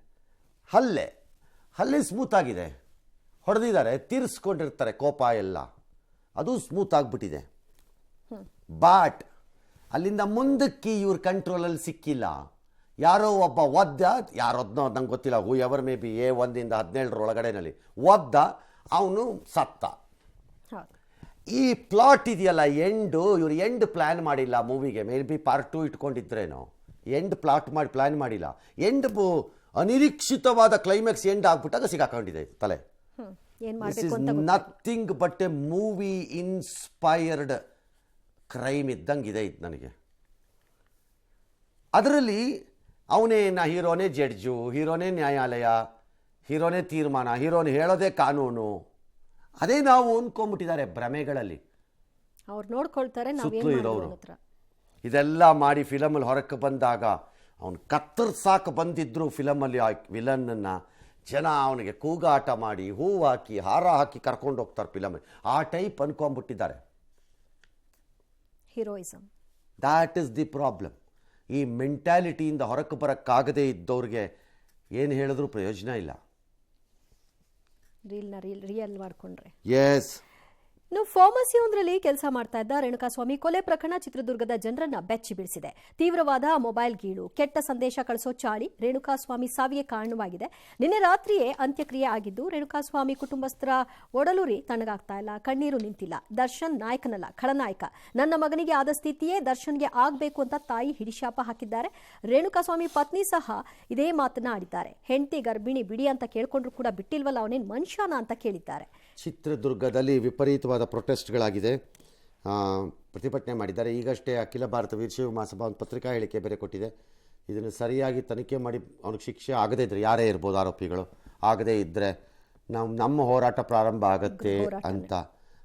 ಹಲ್ಲೆ ಸ್ಮೂತ್ ಆಗಿದೆ, ಹೊಡೆದಿದ್ದಾರೆ, ತೀರಿಸ್ಕೊಂಡಿರ್ತಾರೆ ಕೋಪ ಎಲ್ಲ, ಅದು ಸ್ಮೂತ್ ಆಗಿಬಿಟ್ಟಿದೆ. ಬಟ್ ಅಲ್ಲಿಂದ ಮುಂದಕ್ಕೆ ಇವ್ರ ಕಂಟ್ರೋಲಲ್ಲಿ ಸಿಕ್ಕಿಲ್ಲ. ಯಾರೋ ಒಬ್ಬ ಯಾರೊದ್ನೋ ನಂಗೆ ಗೊತ್ತಿಲ್ಲ, ಹೂ ಎವರ್ ಮೇ ಬಿ A1 ಇಂದ 17 ಒಳಗಡೆನಲ್ಲಿ ಅವನು ಸತ್ತ. ಈ ಪ್ಲಾಟ್ ಇದೆಯಲ್ಲ, ಇವ್ರು ಎಂಡ್ ಪ್ಲ್ಯಾನ್ ಮಾಡಿಲ್ಲ ಮೂವಿಗೆ. ಮೇ ಬಿ ಪಾರ್ಟ್ 2 ಇಟ್ಕೊಂಡಿದ್ರೇನೋ, ಪ್ಲ್ಯಾನ್ ಮಾಡಿಲ್ಲ. ಅನಿರೀಕ್ಷಿತವಾದ ಕ್ಲೈಮ್ಯಾಕ್ಸ್ ಎಂಡ್ ಆಗ್ಬಿಟ್ಟಾಗ ಸಿಗಾಕೊಂಡಿದೆ ತಲೆ. This is nothing but a movie inspired crime ಇದ್ದಂಗಿದೆ ಇದು ನನಗೆ. ಅದರಲ್ಲಿ ಹೀರೋನೇ ಜಡ್ಜು, ಹೀರೋನೇ ನ್ಯಾಯಾಲಯ, ಹೀರೋನೇ ತೀರ್ಮಾನ, ಹೀರೋನೇ ಹೇಳೋದೇ ಕಾನೂನು. ಅದೇ ನಾವು ಅಂದ್ಕೊಂಡ್ಬಿಟ್ಟಿದ್ದಾರೆ ಭ್ರಮೆಗಳಲ್ಲಿ.
ಅವ್ರು ನೋಡ್ಕೊಳ್ತಾರೆ,
ಸುತ್ತಲೂ ಇರೋರು ಇದೆಲ್ಲ ಮಾಡಿ ಫಿಲಮಲ್ಲಿ ಹೊರಕ್ಕೆ ಬಂದಾಗ ಅವನು ಕತ್ತರ್ಸಾಕ ಬಂದಿದ್ರು ಫಿಲಮಲ್ಲಿ ಆ ವಿಲನ್ನನ್ನು ಜನ ಅವನಿಗೆ ಕೂಗಾಟ ಮಾಡಿ ಹೂವು ಹಾಕಿ ಹಾರ ಹಾಕಿ ಕರ್ಕೊಂಡು ಹೋಗ್ತಾರೆ ಫಿಲಮಲ್ಲಿ. ಆ ಟೈಪ್ ಅನ್ಕೊಂಡ್ಬಿಟ್ಟಿದ್ದಾರೆ.
Heroism,
that is the problem. ಈ ಮೆಂಟ್ಯಾಲಿಟಿಯಿಂದ ಹೊರಕ್ಕೆ ಬರೋಕ್ಕಾಗದೇ ಇದ್ದವ್ರಿಗೆ ಏನು ಹೇಳಿದ್ರೂ ಪ್ರಯೋಜನ ಇಲ್ಲ.
ರಿಯಲ್ ಮಾಡ್ಕೊಂಡ್ರೆ.
ಎಸ್.
ಇನ್ನು ಫಾರ್ಮಸಿ ಒಂದರಲ್ಲಿ ಕೆಲಸ ಮಾಡ್ತಾ ಇದ್ದ ರೇಣುಕಾಸ್ವಾಮಿ ಕೊಲೆ ಪ್ರಕರಣ ಚಿತ್ರದುರ್ಗದ ಜನರನ್ನ ಬೆಚ್ಚಿ ಬೀಳಿಸಿದೆ. ತೀವ್ರವಾದ ಮೊಬೈಲ್ ಗೀಳು, ಕೆಟ್ಟ ಸಂದೇಶ ಕಳಿಸೋ ಚಾಳಿ ರೇಣುಕಾಸ್ವಾಮಿ ಸಾವಿಗೆ ಕಾರಣವಾಗಿದೆ. ನಿನ್ನೆ ರಾತ್ರಿಯೇ ಅಂತ್ಯಕ್ರಿಯೆ ಆಗಿದ್ದು, ರೇಣುಕಾಸ್ವಾಮಿ ಕುಟುಂಬಸ್ಥರ ಒಡಲೂರಿ ತಣ್ಣಗಾಗ್ತಾ ಇಲ್ಲ, ಕಣ್ಣೀರು ನಿಂತಿಲ್ಲ. ದರ್ಶನ್ ನಾಯಕನಲ್ಲ, ಖಳನಾಯಕ. ನನ್ನ ಮಗನಿಗೆ ಆದ ಸ್ಥಿತಿಯೇ ದರ್ಶನ್ಗೆ ಆಗಬೇಕು ಅಂತ ತಾಯಿ ಹಿಡಿಶಾಪ ಹಾಕಿದ್ದಾರೆ. ರೇಣುಕಾಸ್ವಾಮಿ ಪತ್ನಿ ಸಹ ಇದೇ ಮಾತನ್ನ ಆಡಿದ್ದಾರೆ. ಹೆಂಡತಿ ಗರ್ಭಿಣಿ ಬಿಡಿ ಅಂತ ಕೇಳ್ಕೊಂಡ್ರು ಕೂಡ ಬಿಟ್ಟಿಲ್ವಲ್ಲ, ಅವನೇನು ಮನುಷ್ಯನ ಅಂತ ಕೇಳಿದ್ದಾರೆ.
ಚಿತ್ರದುರ್ಗದಲ್ಲಿ ವಿಪರೀತವಾದ ಪ್ರೊಟೆಸ್ಟ್ಗಳಾಗಿದೆ, ಪ್ರತಿಭಟನೆ ಮಾಡಿದ್ದಾರೆ. ಈಗಷ್ಟೇ ಅಖಿಲ ಭಾರತ ವೀರಶೈವ ಮಹಾಸಭಾ ಒಂದು ಪತ್ರಿಕಾ ಹೇಳಿಕೆ ಬೇರೆ ಕೊಟ್ಟಿದೆ. ಇದನ್ನು ಸರಿಯಾಗಿ ತನಿಖೆ ಮಾಡಿ ಅವನಿಗೆ ಶಿಕ್ಷೆ ಆಗದೇ ಇದ್ದರೆ, ಯಾರೇ ಇರ್ಬೋದು ಆರೋಪಿಗಳು, ಆಗದೇ ಇದ್ದರೆ ನಮ್ಮ ಹೋರಾಟ ಪ್ರಾರಂಭ ಆಗುತ್ತೆ ಅಂತ.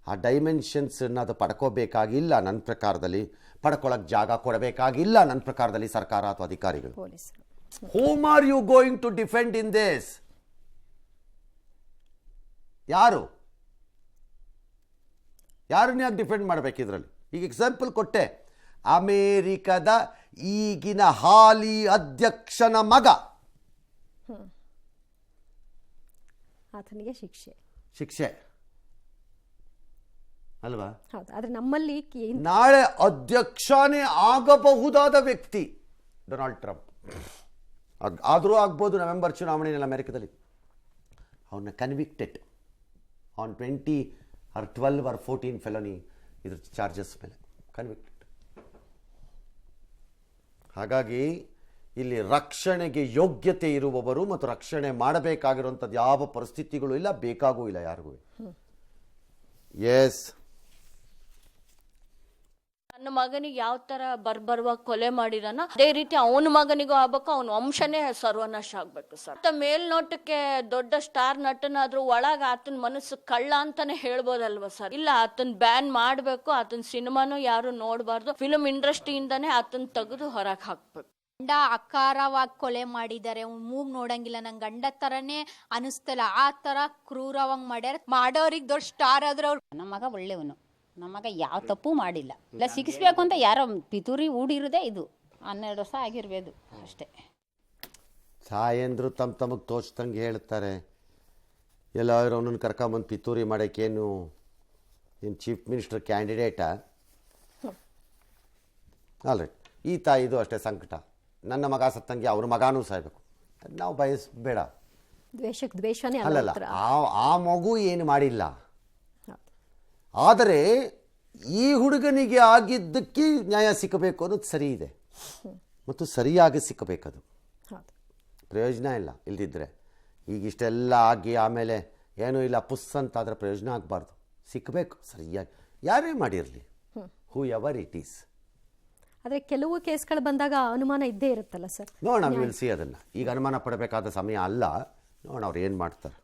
ಆ ಡೈಮೆನ್ಷನ್ಸನ್ನು ಅದು ಪಡ್ಕೋಬೇಕಾಗಿಲ್ಲ ನನ್ನ ಪ್ರಕಾರದಲ್ಲಿ, ಪಡ್ಕೊಳ್ಳೋಕೆ ಜಾಗ ಕೊಡಬೇಕಾಗಿಲ್ಲ ನನ್ನ ಪ್ರಕಾರದಲ್ಲಿ ಸರ್ಕಾರ ಅಥವಾ ಅಧಿಕಾರಿಗಳು. Whom are you going to defend in this? ಯಾರನ್ನ ಯಾಕೆ ಡಿಫೆಂಡ್ ಮಾಡಬೇಕು ಇದರಲ್ಲಿ? ಈಗ ಎಕ್ಸಾಂಪಲ್ ಕೊಟ್ಟೆ, ಅಮೇರಿಕದ ಈಗಿನ ಹಾಲಿ ಅಧ್ಯಕ್ಷನ ಮಗ,
ಆತನಿಗೆ
ಶಿಕ್ಷೆ ಅಲ್ವಾ?
ಆದ್ರೆ ನಮ್ಮಲ್ಲಿ
ನಾಳೆ ಅಧ್ಯಕ್ಷನೇ ಆಗಬಹುದಾದ ವ್ಯಕ್ತಿ ಡೊನಾಲ್ಡ್ ಟ್ರಂಪ್. ಆದರೂ ಆಗ್ಬೋದು ನವೆಂಬರ್ ಚುನಾವಣೆಯಲ್ಲಿ ಅಮೆರಿಕದಲ್ಲಿ. ಅವನ್ನ ಕನ್ವಿಕ್ಟೆಡ್ ಆನ್ 20 or 12 or 14 ಫೆಲೋನಿ ಇದ್ರ ಚಾರ್ಜಸ್ ಮೇಲೆ ಕನ್ವಿಕ್ಟೆಡ್. ಹಾಗಾಗಿ ಇಲ್ಲಿ ರಕ್ಷಣೆಗೆ ಯೋಗ್ಯತೆ ಇರುವವರು ಮತ್ತು ರಕ್ಷಣೆ ಮಾಡಬೇಕಾಗಿರುವಂಥದ್ದು ಯಾವ ಪರಿಸ್ಥಿತಿಗಳು ಇಲ್ಲ, ಬೇಕಾಗೂ ಇಲ್ಲ ಯಾರಿಗೂ. ಎಸ್.
ನನ್ನ ಮಗನಿಗೆ ಯಾವ ತರ ಬರ್ಬರುವಾಗ ಕೊಲೆ ಮಾಡಿದಾನ ಅದೇ ರೀತಿ ಅವನ ಮಗನಿಗೂ ಆಗ್ಬೇಕು, ಅವನ ವಂಶನೇ ಸರ್ವನಾಶ ಆಗ್ಬೇಕು ಸರ್. ಮೇಲ್ನೋಟಕ್ಕೆ ದೊಡ್ಡ ಸ್ಟಾರ್ ನಟನಾದ್ರೂ ಒಳಗ ಆತನ ಮನಸ್ಸು ಕಳ್ಳ ಅಂತಾನೆ ಹೇಳ್ಬೋದಲ್ವಾ ಸರ್? ಇಲ್ಲ, ಆತನ್ ಬ್ಯಾನ್ ಮಾಡ್ಬೇಕು, ಆತನ ಸಿನಿಮಾನು ಯಾರು ನೋಡ್ಬಾರ್ದು, ಫಿಲ್ಮ್ ಇಂಡಸ್ಟ್ರಿಯಿಂದಾನೇ ಆತನ್ ತೆಗೆದು ಹೊರಗೆ ಹಾಕ್ಬೇಕು.
ಗಂಡ ಅಕಾರವಾಗಿ ಕೊಲೆ ಮಾಡಿದ್ದಾರೆ, ಮೂಗ್ ನೋಡಂಗಿಲ್ಲ, ನಂಗೆ ಗಂಡ ತರನೇ ಅನಿಸ್ತಲ್ಲ, ಆ ತರ ಕ್ರೂರವಾಗಿ ಮಾಡ್ಯಾರ. ಮಾಡೋರಿಗೆ ದೊಡ್ಡ ಸ್ಟಾರ್ ಆದ್ರೆ ಅವ್ರು.
ನಮ್ಮ ಮಗ ಒಳ್ಳೆಯವನು, ನಮ್ಮ ಮಗ ಯಾವ ತಪ್ಪು ಮಾಡಿಲ್ಲ. ಇಲ್ಲ ಸಿಗಿಸ್ಬೇಕು ಅಂತ ಯಾರೋ ಪಿತೂರಿ ಊಡಿರೋದೇ ಇದು. 12 ವರ್ಷ ಆಗಿರ್ಬೋದು ಅಷ್ಟೇ.
ಸಾಯಂದ್ರು ತಮಗೆ ತೋಚ್ದಂಗೆ ಹೇಳ್ತಾರೆ. ಎಲ್ಲರೂ ಅವನನ್ನು ಕರ್ಕೊಂಬಂದು ಪಿತೂರಿ ಮಾಡೋಕ್ಕೇನು ಚೀಫ್ ಮಿನಿಸ್ಟರ್ ಕ್ಯಾಂಡಿಡೇಟಾ? ಆಲ್ರೈಟ್, ಈ ತಾಯಿದು ಅಷ್ಟೇ ಸಂಕಟ. ನನ್ನ ಮಗ ಸತ್ತಂಗೆ ಅವ್ರ ಮಗಾನೂ ಸಾಯ್ಬೇಕು, ನಾವು ಬಯಸಬೇಡ. ಅಲ್ಲಲ್ಲ, ಆ ಮಗು ಏನು ಮಾಡಿಲ್ಲ. ಆದರೆ ಈ ಹುಡುಗನಿಗೆ ಆಗಿದ್ದಕ್ಕೆ ನ್ಯಾಯ ಸಿಕ್ಕಬೇಕು ಅನ್ನೋದು ಸರಿ ಇದೆ, ಮತ್ತು ಸರಿಯಾಗಿ ಸಿಕ್ಕಬೇಕದು.
ಹೌದು.
ಪ್ರಯೋಜನ ಇಲ್ಲ ಇಲ್ದಿದ್ರೆ. ಈಗ ಇಷ್ಟೆಲ್ಲ ಆಗಿ ಆಮೇಲೆ ಏನೂ ಇಲ್ಲ ಪುಸ್ ಅಂತ ಆದರೆ ಪ್ರಯೋಜನ ಆಗಬಾರ್ದು. ಸಿಕ್ಕಬೇಕು ಸರಿಯಾಗಿ, ಯಾರೇ ಮಾಡಿರಲಿ, ಹೂ ಎವರ್ ಇಟ್ ಈಸ್.
ಆದರೆ ಕೆಲವು ಕೇಸ್ಗಳು ಬಂದಾಗ ಅನುಮಾನ ಇದ್ದೇ ಇರುತ್ತಲ್ಲ ಸರ್.
ನೋಡೋಣ, ವಿಲ್ ಸಿ. ಅದನ್ನು ಈಗ ಅನುಮಾನ ಪಡಬೇಕಾದ ಸಮಯ ಅಲ್ಲ. ನೋಡೋಣ ಅವ್ರು ಏನು ಮಾಡ್ತಾರೆ.